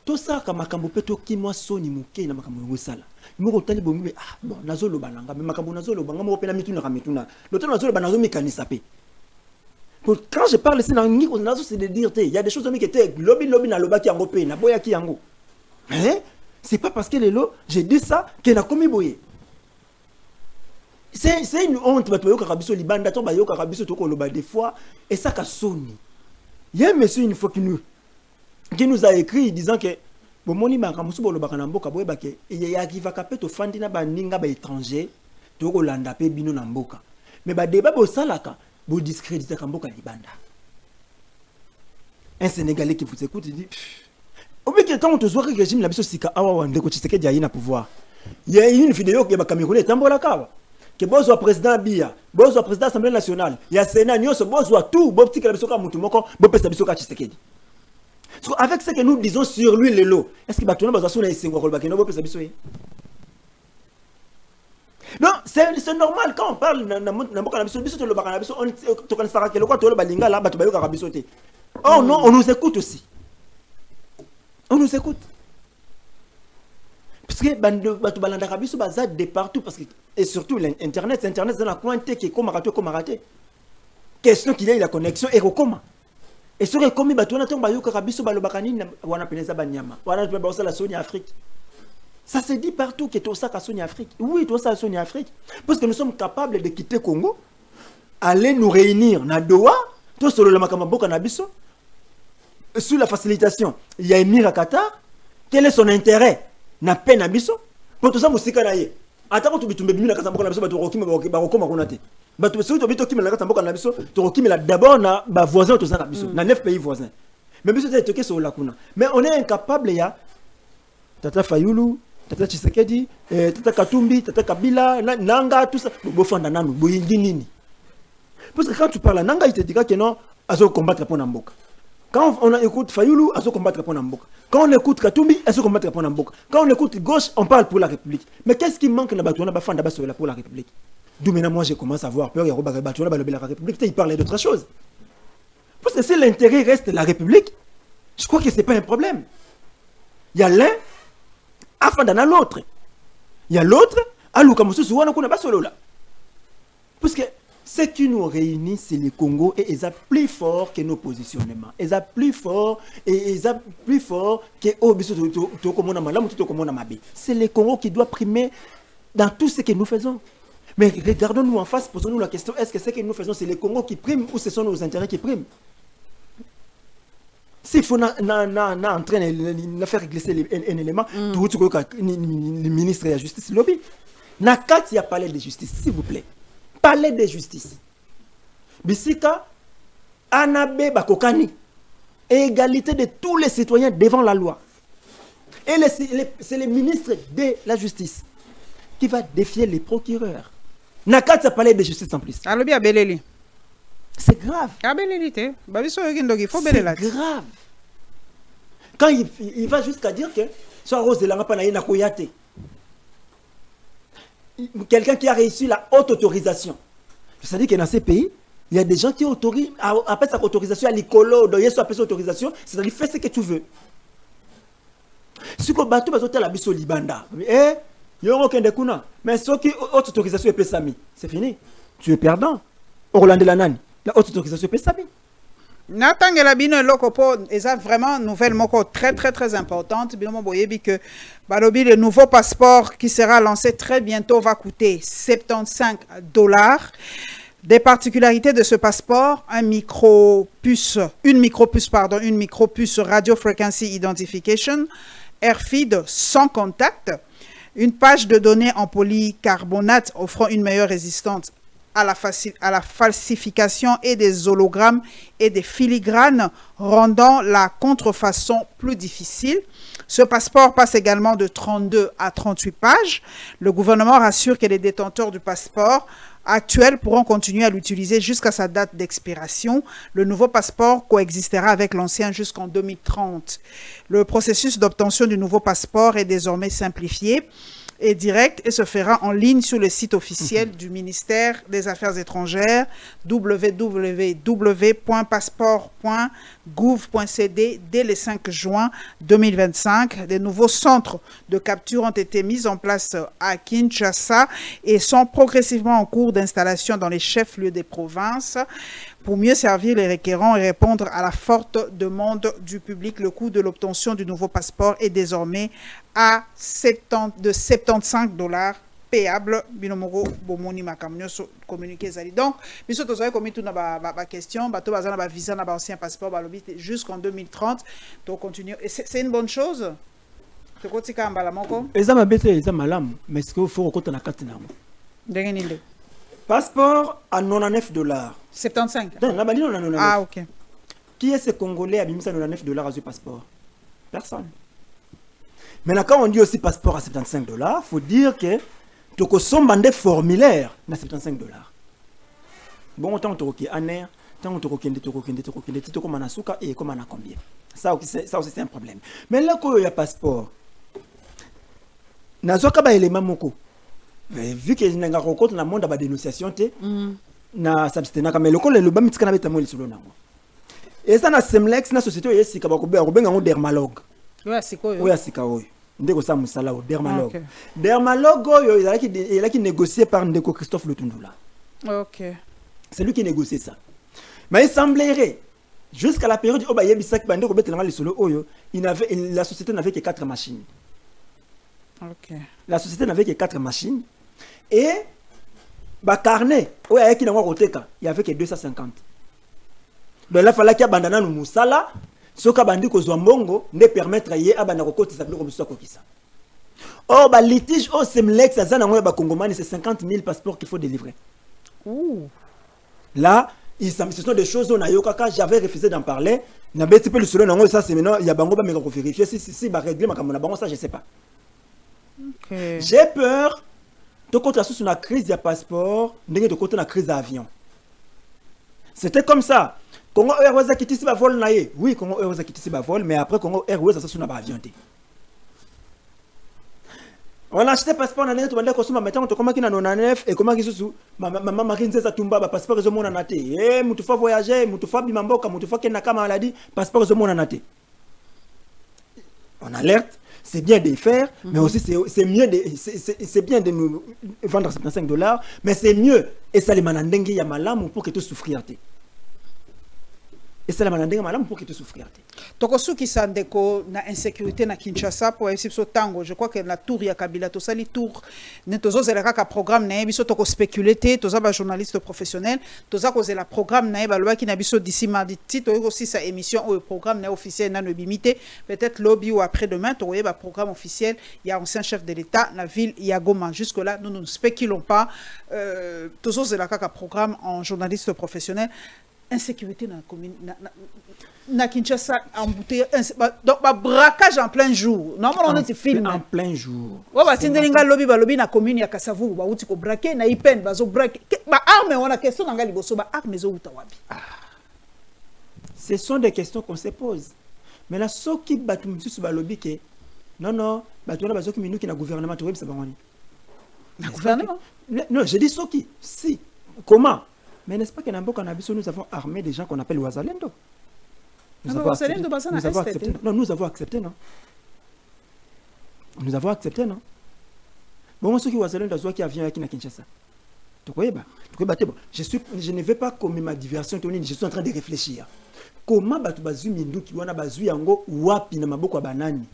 tout ça, quand makambo peto ki moi soni muke na makambo ngosala. Moko tali bombe bon nazolo bananga mais makambo nazolo banga mo pena mituna kamituna. L'autre nazolo banazo mécanisa pe. Quand je parle ici dans ngi nazo c'est de dire il y a des choses qui étaient lobby na loba ki yango pe na boya ki yango. Mais c'est pas parce que les lots, j'ai dit ça que na komi boye. C'est une honte bato bayoka kabiso libanda to bayoka kabiso to ko loba des fois et ça ka soni. Il y a un monsieur une fois qui nous a écrit disant que bon moni ba kamusu bo loba kana mboka boye ba ke ya ki va kapé to fandi na ba ninga ba étranger to ko landa pe bino na mboka. Mais ba débat bo salaka bo discréditer ka mboka libanda. Un Sénégalais qui vous écoute il dit au fait que quand on te voit que le régime la biso sika awa wande ko Tshisekedi ya ina pouvoir. Il y a une vidéo que ba Camerounais tambola kawa. Que bozo président Biya, bozo président Assemblée nationale, il y a Sénat nyonso bozo tout, bo petit que la biso ka mutu moko, bo pesa biso ka Tshisekedi. Avec ce que nous disons sur lui les lots, est-ce qu'il va tourner dans la singo ko ba kino bo pesa biso yi? Non, c'est normal quand on parle na mboka na biso biso to lo ba kana biso on to kan sara ke lo ko to lo ba linga la ba to ba yo ka biso te. Oh non, on nous écoute aussi. On nous écoute. Parce que batu balanda kabiso bazad de partout parce que et surtout l'internet dans la quantité qui est comme raté. Question qu'il y ait la connexion et comment. Et sur les commis batu na to ba yo kabiso balobakani wana peneza banyama. Wana to ba la Sony Afrique. Ça se dit partout que tout ça ka Sony Afrique. Oui, tout ça Sony Afrique parce que nous sommes capables de quitter Congo, aller nous réunir na Doha, tout solo la makamboka na biso. Sous la facilitation, il y a émir à Qatar. Quel est son intérêt? Na peine à biso. Pour tout ça, musika na ye. Attends, tu bitumbe bimi na kasamboka na biso, ba roki ba rokoma konate. Ba tu so to bito kimi na kasamboka na biso, to roki la d'abord na ba voisin to ça na biso, na 9 pays voisins. Mais biso c'est toké sur la kuna. Mais on est incapable ya Tata Fayulu, Tata Tshisekedi, Tata Katumbi, Tata Kabila, Nanga tout ça, bo fanda nanu, bo yindi nini. Parce que quand tu parles Nanga, il te dira que non, azo combattre pour Namboka. Quand on écoute Fayoulou, elle se combattre pour Namboka. Quand on écoute Katumbi, elle se combattre pour Namboka. Quand on écoute gauche, on parle pour la République. Mais qu'est-ce qui manque pour la République? D'où maintenant moi je commence à avoir peur, il y a la République, il parlait d'autre chose. Parce que si l'intérêt reste la République, je crois que ce n'est pas un problème. Il y a l'un, afin d'en avoir l'autre. Il y a l'autre, à l'oukamosu, souvent on n'a pas solo là. Parce que ce qui nous réunit, c'est le Congo et ils sont plus fort que nos positionnements. Ils sont plus fort et ils sont plus fort que c'est le Congo qui doit primer dans tout ce que nous faisons. Mais regardons-nous en face, posons-nous la question, est-ce que ce que nous faisons, c'est le Congo qui prime ou ce sont nos intérêts qui priment? S'il faut en train de faire glisser un élément, le ministre de la Justice lobby. Nakat, il y a palais de justice, s'il vous plaît. Palais de justice. Bisika, Anabe Bakokani. Égalité de tous les citoyens devant la loi. Et c'est le ministre de la Justice qui va défier les procureurs. Nakat, c'est palais de justice en plus. C'est grave. C'est grave. Quand il va jusqu'à dire que soit Rose de la Rapanaïna Koyate. Quelqu'un qui a réussi la haute autorisation. C'est-à-dire que dans ces pays, il y a des gens qui autorisent, après sa autorisation à l'écolo, donc il y a appelé autorisation, c'est-à-dire fais ce que tu veux. Si tu as fait la biso libanda, il y a aucun découna. Mais ce qui haute autorisation est pesami, c'est fini. Tu es perdant. Orlando Lanani, la haute autorisation est pesami. Natangela bino lokopo est vraiment nouvelle moko très importante. Bino boyebi que balobi le nouveau passeport qui sera lancé très bientôt va coûter $75. Des particularités de ce passeport, une micropuce Radio Frequency Identification, RFID sans contact, une page de données en polycarbonate offrant une meilleure résistance à la falsification et des hologrammes et des filigranes, rendant la contrefaçon plus difficile. Ce passeport passe également de 32 à 38 pages. Le gouvernement rassure que les détenteurs du passeport actuels pourront continuer à l'utiliser jusqu'à sa date d'expiration. Le nouveau passeport coexistera avec l'ancien jusqu'en 2030. Le processus d'obtention du nouveau passeport est désormais simplifié et direct et se fera en ligne sur le site officiel du ministère des Affaires étrangères www.passeport.gouv.cd dès le 5 juin 2025. Des nouveaux centres de capture ont été mis en place à Kinshasa et sont progressivement en cours d'installation dans les chefs-lieux des provinces. Pour mieux servir les requérants et répondre à la forte demande du public, le coût de l'obtention du nouveau passeport est désormais à de 75 $ payable. Binomoko bomoni makamnyo communiqué zali. Donc, biso tozali komi tout na ba question, bato bazana ba visa na ba ancien passeport ba lobi jusqu'en 2030. Donc continue. Et c'est une bonne chose. C'est quoi tika mbala moko? Eza mabete eza malamu, mais ce qu'il faut rekota na kati namo. Ndenge ninde. Passeport à 99 $. 75. Ah, ok. Qui est ce Congolais à 99 $ à ce passeport? Personne. Maintenant, quand on dit aussi passeport à 75 $, il faut dire que tu as des formulaires à 75 $. Bon, tant que tu as un air, tant que tu as un souka et comme on a combien. Ça aussi, c'est un problème. Mais là, quand il y a passeport, il y a un élément. Vu que nous avons rencontré dans le monde de la dénonciation, na substena kama lokolo le ba mitika na beta mo lisolo nango eza na semlex na société oyo esika bakobenga ngo dermalogue oya sikoyo oya sika oyo ndeko sa musala o dermalogue dermalogue oyo il a négocié par Ndeko Christophe Lutundula. OK, c'est lui qui négociait ça. Mais il semblerait jusqu'à la période où ba yebisa ki bandeko betela lisolo oyo la société n'avait que 4 machines. OK, la société n'avait que 4 machines et ba carnet il y avait que 250. Donc là fallait qu'il y ait bandana no musala soka bandi ko zwambongo ne permettre ye abana ko kotisa biloko biso ko kisa. Oh ba litige au semlex azana ngo ba congomani c'est 50 000 passeports qu'il faut délivrer. Ouh. Là ce sont des choses on a yokaka j'avais refusé d'en parler na beti pe le solo nango ça c'est maintenant il y a bango ba me ko vérifier si ba régler makamona bango ça je sais pas. OK. J'ai peur. Tu comptes sur la crise de passeport, tu comptes la crise d'avion. C'était comme ça. Congo Airways a quitté ce vol naïe. Oui, Congo Airways a quitté ce vol, mais après Congo Airways a sur un avion. On a acheté passeport na net, on a consommé maintenant on comment qui na 99 et comment qui sous maman Marine ça tumba ba passeport zo mona naté. Eh mutu fa voyager, mutu fa bimamboka, mutu fa kena kama maladie, passeport zo mona naté. On alerte. C'est bien de le faire, mais aussi c'est mieux c'est bien de nous vendre 75 $, mais c'est mieux et ça les manandengue ya malamu pour que tu souffrir. Et ça les manandengue malamu pour que tu souffrir. Tokosuki sandeko na insécurité na Kinshasa pour esi tango. Je crois que la tour ya Kabila to sali tour ne tozo zelaka ka programme na biso toko spéculer toza ba journaliste professionnel toza ko zela programme na ba loi ki na biso d'ici mardi tito aussi sa émission au programme na officiel na no bimité peut-être lobby ou après demain to ba programme officiel il y a ancien chef de l'État na ville ya Goma. Jusque là nous ne spéculons pas tozo zelaka ka programme en journaliste professionnel. Insécurité dans la commune na Kinshasa embouteillage donc braquage en plein jour normalement on est film en plein jour wa ba tindelinga lobby na commune ya Kasavu ba uti ko braquer na ipen bazo braquer ba arme on a question nga liboso ba arme zo uta wapi. Ce sont des questions qu'on se pose mais là ceux qui batu msusu ba lobby ke non batu na bazo ki minuki na gouvernement to web ça ba ngoni na gouvernement non je dis ceux qui si comment. Mais n'est-ce pas qu'en Amboka Nabiso, nous avons armé des gens qu'on appelle Ouazalendo? Nous avons accepté. Non, nous avons accepté, non? Nous avons accepté, non? Bon, ceux qui Ouazalendo, qui vient à Kinshasa. Je ne vais pas comme ma diversion, je suis en train de réfléchir. Comment Batubazu Mindu qui wana bazu yango wapi na maboko banani?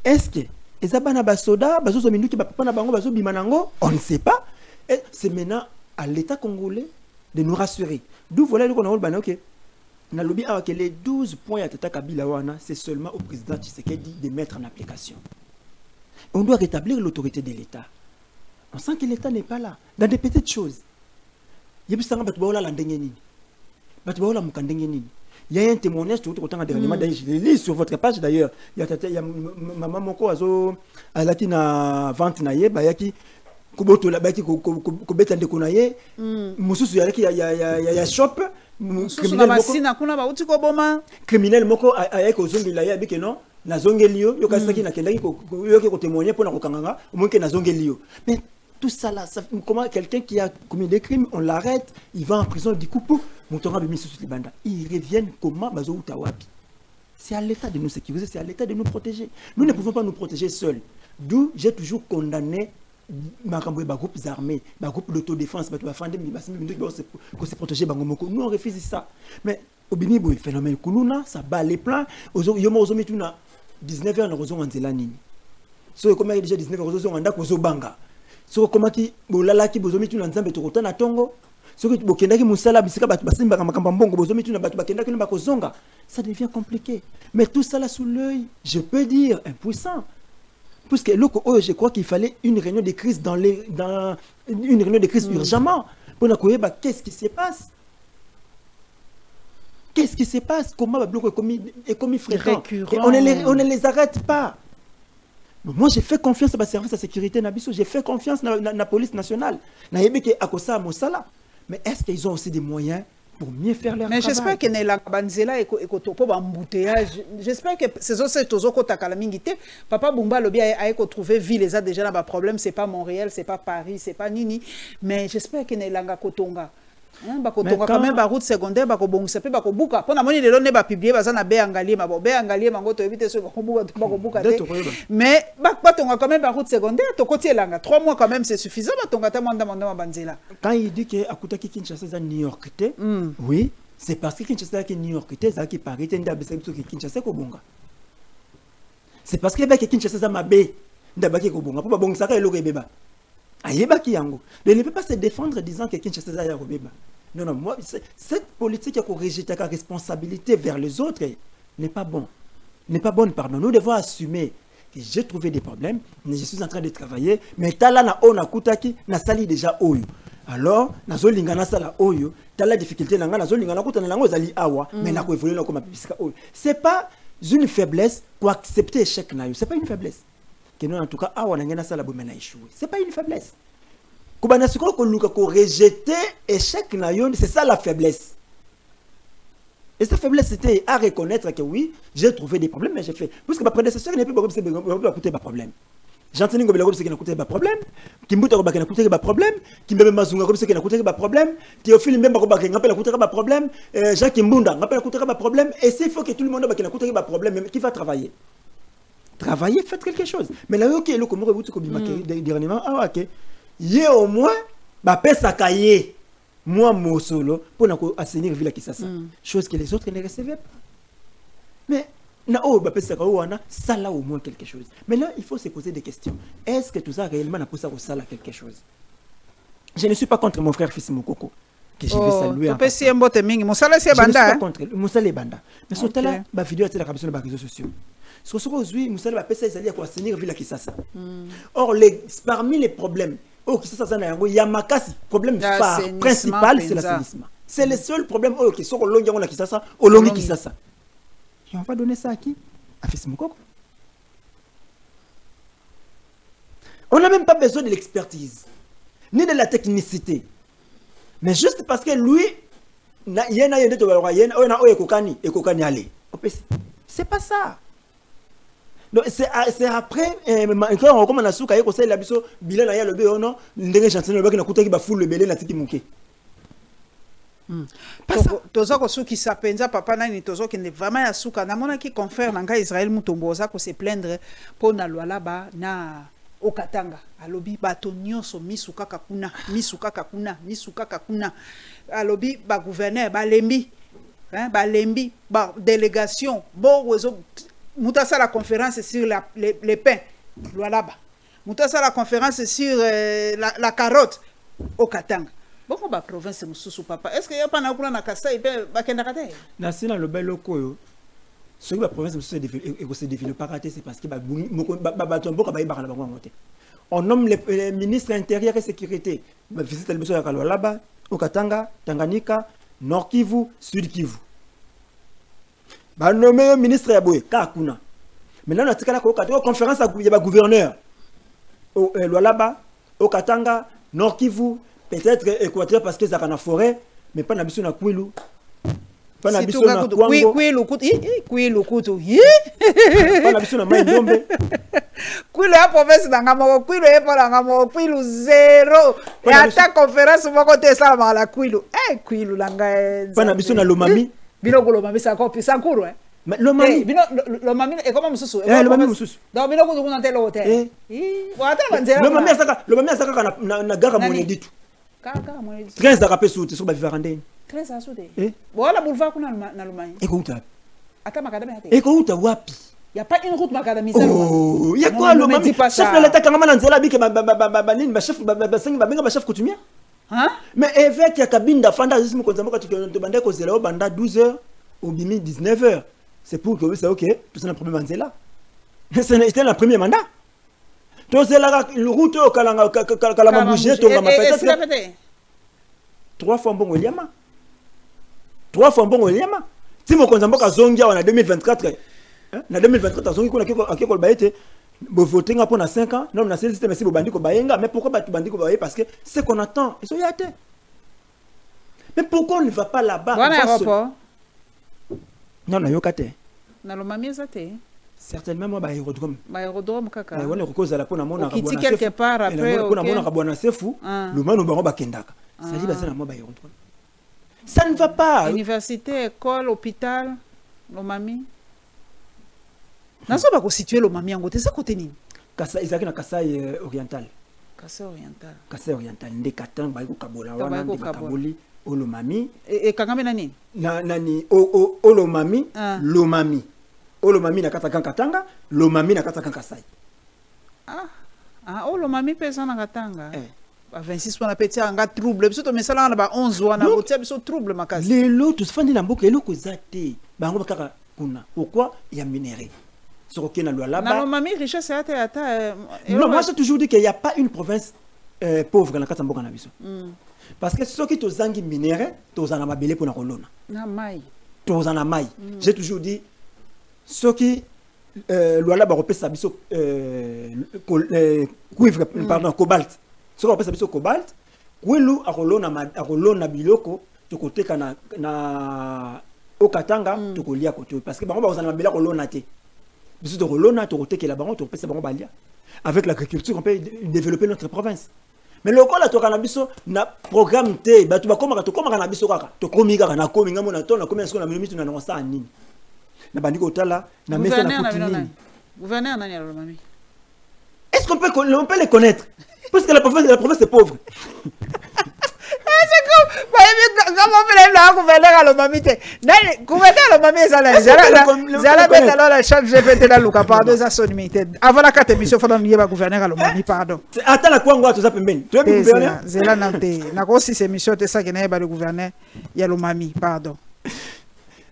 Est-ce que ezabana basoda bazu Mindu qui bapapa na bango bazu bimanango? On ne sait pas. Et c'est maintenant à l'État congolais de nous rassurer. D'où voilà le qu'on a ok. On a lobby que les 12 points à Tata Kabila wana, c'est seulement au président Tshisekedi de mettre en application. On doit rétablir l'autorité de l'État. On sent que l'État n'est pas là. Dans des petites choses. yebisanga bato baola la ndenge nini bato baola mukandenge nini. Il y a un témoignage tout autant dernièrement d'ailleurs je lis sur votre page d'ailleurs il y a maman moko azo alaki na vente na ye bayaki kuboto la baki ko beta ndeko na ye mususu yalaki ya shop criminel moko ayaki ozongela ye abike non na zongeli yo yokasaki na kendaki yoki ko témoigner pour na kokanganga au moins que na zongeli yo. Mais tout ça là, comment quelqu'un qui a commis des crimes, on l'arrête, il va en prison, du coup, ils reviennent comment bazo utawapi. C'est à l'État de nous sécuriser, c'est à l'État de nous protéger. Nous ne pouvons pas nous protéger seuls. D'où j'ai toujours condamné ma groupes armés, ma groupe d'autodéfense, nous on refuse ça. Mais au Bénin, le phénomène ça bat les plans. 19h, nous avons dit so comme déjà 19h, nous avons banga. So comment qui bolala ki bozomi tu nzambe to kotana tongo so ki bokendaki musala bisika batu basimba makamba mbongo bozomi tu na batu bakendaki na bakozonga, ça devient compliqué. Mais tout ça là sous l'œil, je peux dire impuissant. Puisque je crois qu'il fallait une réunion de crise une réunion de crise urgemment pour na koyeba qu'est-ce qui se passe. Qu'est-ce qui se passe? Comment le bloc est commis fréquent? On ne les arrête pas. Moi, j'ai fait confiance à ma service de sécurité Nabiso, j'ai fait confiance à la police nationale. Mais est-ce qu'ils ont aussi des moyens pour mieux faire leur travail? Mais j'espère que la banzela et kotopo embouteillage. J'espère que ces autres tozo takala mingité. Papa Bumba lobi a trouvé ville les a déjà là problème, c'est pas Montréal, c'est pas Paris, c'est pas Nini, mais j'espère que langa kotonga. Bakotonga quand même ba route secondaire bakobongisa pe bakobuka pona moni lelo ne ba publier baza na be angalier mango to éviter ce bakobuka mais batonga quand même ba route secondaire to koti elanga 3 mois quand même c'est suffisant batonga ta manda banzela. Quand il dit que akutaki Kinshasa za New York te oui c'est parce que Kinshasa ki New York te za ki Paris te ndabisa biso ki Kinshasa ko bonga c'est parce que ba ki Kinshasa za mabe ndabaki ko bonga po ba bongisa ka eloko ebeba. Ayebaki yango. Mais il ne peut pas se défendre disant que Kinshasa ya robeba. Non, non, moi, cette politique qui a rejeté la responsabilité vers les autres n'est pas bon. N'est pas bonne, pardon. Nous devons assumer que j'ai trouvé des problèmes, mais je suis en train de travailler, mais tala na ona kutaki na sali déjà oyo. Alors, na zo lingana sala oyo, tala difficulté na na zo lingana kutana na ngo zali awa, mais na ko évoluer na ko mapisa oyo. C'est pas une faiblesse pour accepter échec na yo, c'est pas une faiblesse. Que nous en tout cas awa na ngena sala bo mena échouer. C'est pas une faiblesse. Kubana siko ko luka ko rejeter échec na yo, c'est ça la faiblesse. Et cette faiblesse c'était à reconnaître que oui, j'ai trouvé des problèmes mais j'ai fait parce que ma prédécesseur n'est plus beaucoup écouter pas problème. J'entends que c'est qui n'a coûté pas problème, Kimbuta ko n'a coûté pas problème, Kimbebe Mazunga comme c'est qui n'a coûté pas problème, Théophile Mbemba ko n'a pas coûté pas problème, Jacques Mbunda n'a pas coûté pas problème et c'est faut que tout le monde n'a coûté pas problème mais qui va travailler. Travailler, faites quelque chose. Mais là OK, le comment vous ko bimaka dernièrement ah OK. Yé au moins ba pesa kaye moi mon solo pour assainir ville Kisasa. Chose que les autres ne recevaient pas. Mais na oh ba pesa kaye wana ça là au moins quelque chose. Mais là il faut se poser des questions. Est-ce que tout ça réellement n'a pas ça ça là quelque chose? Je ne suis pas contre mon frère fils Mokoko que je vais saluer. Tu peux si mbote mingi musala c'est banda. Je ne suis pas contre musala banda. Mais sur tala ba vidéo à la caption de réseaux sociaux. Ce que aujourd'hui musala ba pesa ils allaient à assainir ville Kisasa. Or parmi les problèmes oh, qui ça il y a makasi problème phare principal c'est l'assainissement. C'est le seul problème oh qui sont au long de Kisasa, au long de Kisasa. Et on va donner ça à qui? À Fils Mokoko. On n'a même pas besoin de l'expertise ni de la technicité. Mais juste parce que lui c'est pas ça. C'est après quand on commence à souka yeko ça la biso bilan na ya lobe ono ndenge chantier lobe na kutaki ba full le belé na tiki muke. Tozo ko souki sapenza papa nani tozo ki ne vraiment ya souka na mona ki confère nanga Israël mutombo za ko se plaindre po na lwala ba na okatanga alobi bato nyonso misuka kakuna alobi ba gouverneur ba lembi ba délégation bo wezo Moutassa la conférence sur les pains, là-bas. Moutassa la conférence sur la carotte au Katanga. Bon, la province de papa. Est-ce qu'il n'y a pas un plan à Kassa et Bakendakate? Dans le bel loco, ce que la province se développe pas raté, c'est parce que on nomme les ministres intérieurs et sécurité. Visite le besoin là-bas, au Katanga, Tanganyika, Nord Kivu, Sud Kivu. Bah nommé ministre Yaboué, Kakuna. Maintenant, on a une conférence à gouverneur. Au Lualaba, au Katanga, Nord Kivu, peut-être Équateur parce que ça a une forêt, mais pas na biso na Kwilu. Pas na biso na Kwango. Kwilu kutu. Pas na biso na Maïdombe. Kwilu ya province d'Angamo, Kwilu ya pas d'Angamo, Kwilu zéro. Et à ta conférence, on va côté ça à la Kwilu. Kwilu langa. Pas na biso na Lomami. Biloko Lomami c'est encore plus ça court hein. Lomami. Lomami et comment mususu? Lomami mususu. Donc biloko ko na tel hôtel. Lomami asaka na gare Moneditu. Gare Moneditu. 13 rapé sur te sur ba vivandene. 13 asute. Voilà boulevard kuna na Lomami. Écoute. Ata makadami ate. Écoute wapi? Il y a pas une route macadamisée. Oh, il y a quoi Lomami? Chef de l'État quand même nzela bike ba chef ba chef coutumier. Hein? Mais évêque ya kabinda fanda juste me konzamba ka to banda ko zela banda 12h au bimi 19h. C'est pour que c'est OK, tout ça na premier manzela. C'était le premier mandat. To zela le route au kalanga kalama bouger to ngama peut-être 3 fois bon Oliama. 3 fois bon Oliama. Si mo konzamba ka zongia en 2024 na 2024 zongi ko na ko baete bo voter nga pour 5 ans non na système mais si bo bandi ko bayenga mais pourquoi batu bandi ko baye parce que c'est qu'on attend ils sont yate. Mais pourquoi on ne va pas là-bas? Voilà aéroport. Non, na yokate. Na Lomami ezate. Certainement moi ba aérodrome. Ba aérodrome kaka. Ouais, on cause la pona mona kabwana. Qui quelque part après OK. Pona mona kabwana sefu, le mano bango ba kendaka. Ça dit ba ça na moi ba aérodrome. Ça ne va pas. Université, école, hôpital, Lomami. Nazo ba ko situer Lomami ngote ça côté nini? Kasa izaki na Kasai oriental. Kasai oriental. Kasai oriental ndekatan ba ko kabola wana ndekaboli. Olomami et kangame nani nani Olomami Lomami Olomami na kata Katanga Lomami na kata Kasai Olomami pesa na Katanga à 26 wana petit anga trouble biso to mesala na ba 11 wana botia biso trouble makasi lelo to fandi na mboka eloko zate bango bakaka kuna pourquoi il y a minéré sur okena Lualaba na Lomami richesse ata non moi j'ai toujours dit qu'il y a pas une province pauvre na kata mboka na biso. Parce que ceux qui te zangi minéré, tu as mabélé pour la colonne. Tu as na mai. J'ai toujours dit, ceux qui l'ouala baropé sabiso cuivre, pardon, cobalt. Ceux qui baropé sabiso cobalt, kuilu a colonne biloko, tu côté na au Katanga, tu colia côté. Parce que baron a mabélé colonne na te. Biso de colonne, tu côté que la baron, tu peux savoir balia. Avec l'agriculture, on peut développer notre province. Mais le cas là to cannabis na programme te ba tu ba koma to koma cannabis kaka to komi kaka na komi ngamo na to na komi est-ce qu'on a mis na nonsa nini na bandi ko tala na mesa na kutini gouverneur nani alors mami est-ce qu'on peut les connaître parce que la province est pauvre. C'est comme comment on fait la gouverneur à l'omamité nani gouverneur à l'omamité ça là zala bête alors la chat GPT là luka pardon ça son limité avant la carte émission faut donner ba gouverneur à l'omamité pardon attends la quoi ngwa to ça pembeni tu es gouverneur zela nanté na ko si c'est émission te ça que na ba le gouverneur ya l'omamité pardon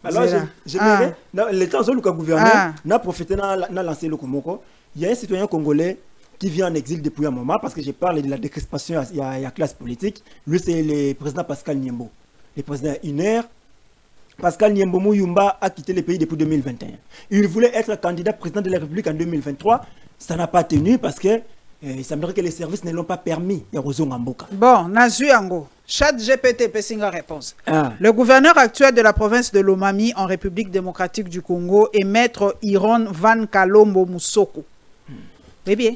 alors j'aimerais dans les temps où le gouverneur n'a profité n'a lancé le komoko il y a un citoyen congolais qui vit en exil depuis un moment, parce que j'ai parlé de la décrispation, il y a la classe politique. Lui, c'est le président Pascal Niembo. Le président UNER. Pascal Niembo Mouyumba a quitté le pays depuis 2021. Il voulait être candidat président de la République en 2023. Ça n'a pas tenu parce que il semblerait que les services ne l'ont pas permis. Bon, Nazuango, Chat GPT, Pessinga réponse. Le gouverneur actuel de la province de Lomami en République démocratique du Congo est maître Iron Van Kalombo Moussoko. Eh bien.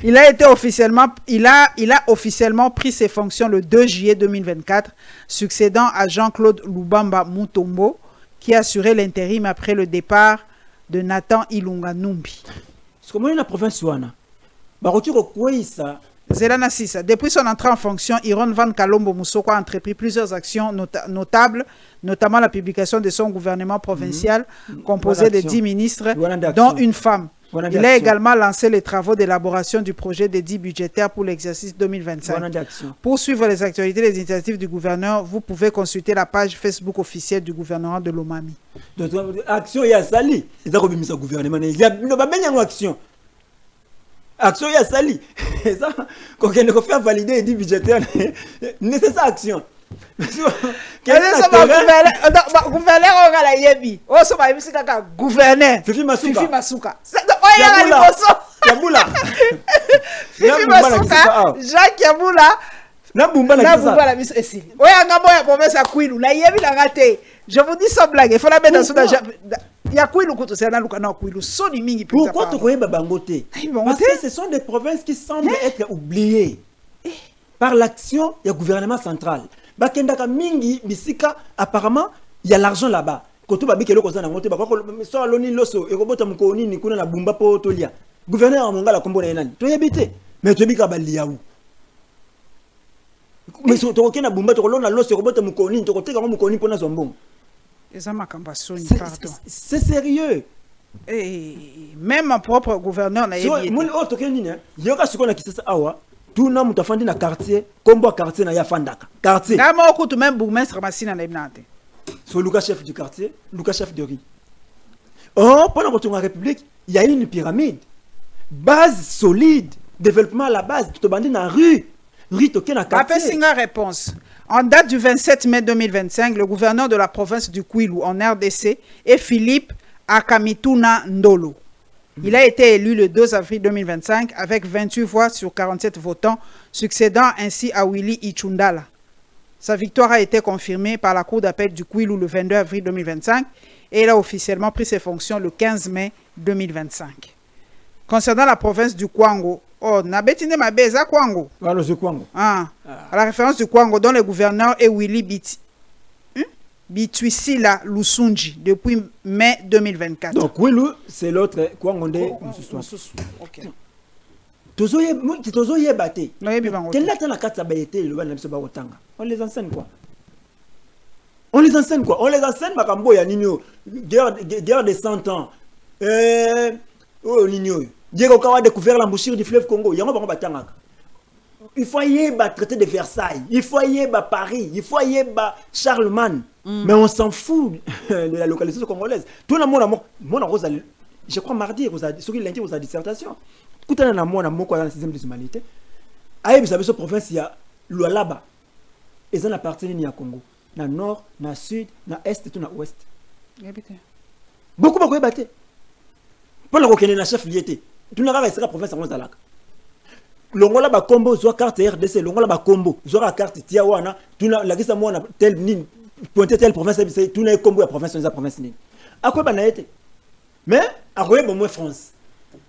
Il a été officiellement, il a officiellement pris ses fonctions le 2 juillet 2024, succédant à Jean-Claude Lubamba Mutombo, qui a assuré l'intérim après le départ de Nathan Ilunga Numbi. la province Zelana Sissa. Depuis son entrée en fonction, Iron Van Kalombo Moussoko a entrepris plusieurs actions notables, notamment la publication de son gouvernement provincial composé de 10 ministres, dont une femme. Il a également lancé les travaux d'élaboration du projet de 10 budgétaire pour l'exercice 2025. Pour suivre les actualités et les initiatives du gouverneur, vous pouvez consulter la page Facebook officielle du gouvernement de Lomami. Action, il y a sali. Il y a gouvernement. Il y a action. action ya sali ça qu'on ne faire valider du budgétaire nécessaire action gouverneur on la yebi o so ba yebisi kaka gouverneur Fifi Masuka oya liboso Yabula Fifi Masuka Jacques Yabula na bumba la biso esili oya ngambo ya province ya Kwilu la yebi la ngate je vous dis sans blague il faut la mettre sur ya Kwilu kuto c'est na luka na Kwilu soni mingi pizza pourquoi tu koyeba bangote parce que ce sont des provinces qui semblent être oubliées par l'action du gouvernement central. Bakendaka mingi bisika apparemment il y a l'argent là-bas. Koto babike loko za na ngote ba ko so aloni loso e kobota mukoni ni kuna na bumba po tolia. Gouverneur amongala kombo na nani? To yebite. Mais to bika baliaou. Mais so to na bumba to kolona loso e kobota mukoni to koteka ngo mukoni pona zombongo. Eza makamba soni pardon. C'est sérieux. Et même mon propre gouverneur na yebi. Mon autre kenini yoka siko na kisasa awa. Tout na mutafandi na quartier kombo quartier na ya fandaka quartier na moko tout même bourgmestre masina na ibnate so Lucas chef du quartier Lucas chef de riz. Oh pendant que la République il y a une pyramide base solide développement à la base to bandi na rue to na quartier. Après singa réponse en date du 27 mai 2025 le gouverneur de la province du Kwilu en RDC est Philippe Akamituna Ndolo. Il a été élu le 2 avril 2025 avec 28 voix sur 47 votants, succédant ainsi à Willy Ichundala. Sa victoire a été confirmée par la Cour d'appel du Kwilu le 22 avril 2025 et il a officiellement pris ses fonctions le 15 mai 2025. Concernant la province du Kwango, oh, Nabetine Mabeza Kwango. À la référence du Kwango dont le gouverneur est Willy Bituisila Lusunji depuis mai 2024. Donc Kwilu c'est l'autre Kwangondé. OK. Tozo yebate. Quelle est la carte bayete le bana biso ba otanga. On les enseigne quoi? On les enseigne quoi? On les enseigne makambo ya nino guerre de 100 ans. Oh nino. Diego Kawa découvert l'embouchure du fleuve Congo. Yango ba batanga. Il faut y avoir traité de Versailles, il faut y avoir Paris, il faut y avoir Charlemagne. Mais on s'en fout de la localisation congolaise. Tout le monde, je crois mardi, ce qui lundi, vous avez dissertation. Tout le monde a dans la 6e de l'humanité. Aïe, vous savez, cette province, il y a l'Oualaba. Et ça appartient à Congo. Dans le nord, dans le sud, dans l'est et tout dans l'ouest. Beaucoup de battu. Pour le reconnaître, le chef liété. Tout le monde a la province à Mozalak. Longola ba combo zo carte RDC longola ba combo zo la carte tiawana tuna la kisa mona tel ni pointer telle province c'est tuna combo ya province za province ni akwa ba na été mais akoye bo moi France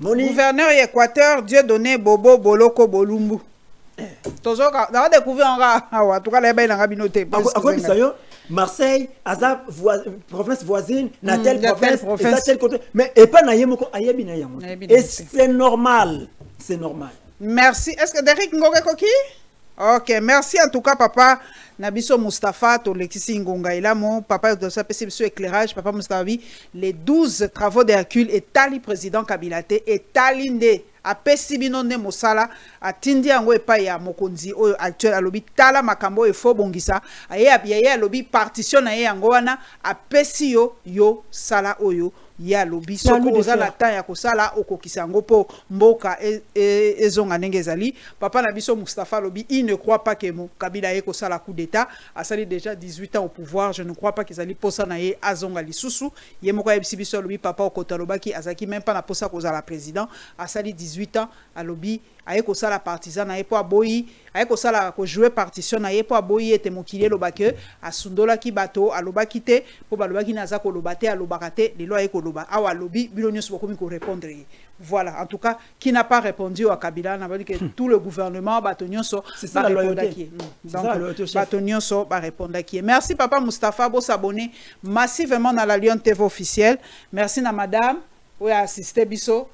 gouverneur Équateur Dieu donné Bobo Boloko Bolumbu tozoka na découvrir en tout cas les bail na binoté akwa bisayo Marseille azab province voisine na telle province et tel côté mais et pas na yemoko ayebi na yango et c'est normal. Merci. Est-ce que Derek Ngoge Koki? Ok, merci en tout cas, papa Nabiso Mustafa, Tolekisi Ngonga, il a mon papa de sa PCB éclairage, papa Mustafi, les 12 travaux d'Hercule et Tali président Kabilate et Talinde. A pesibino ne mosala a tindi yango epa ya mokonzi oyo actuel alobi tala makambo e fo bongisa aye alobi partition na ye yango wana a pesi yo sala oyo ya lobi soko oza na temps ya kosala okokisa yango po mboka ezonga ndenge ezali papa na biso Mustafa lobi il ne croit pas que Kabila ye kosala coup d'état asali déjà 18 ans au pouvoir je ne crois pas qu'ils ali posa na ye azonga lisusu ye moko ya biso lobi papa okota lobaki azaki même pas na posa kozala président asali 18 ans à lobby aye ko sala partisan na ye po aboyi aye ko sala ko jouer partition na ye po aboyi ete mokili lobake asundola ki bato alobaki te po balobaki naza ko lobate alobaka te lelo aye ko loba awa lobby bilonyo so komi ko répondre. Voilà, en tout cas, qui n'a pas répondu à Kabila, n'a pas dit que tout le gouvernement Batonio so va répondre à qui. Donc, Batonio so va répondre à qui. Merci papa Mustafa, beau s'abonner massivement dans la Lyon TV officielle. Merci na madame. Oui, assisté Bisso.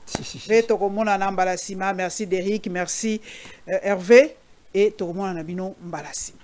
Merci Derrick, merci Hervé et Toromona Nabino Mbalasima.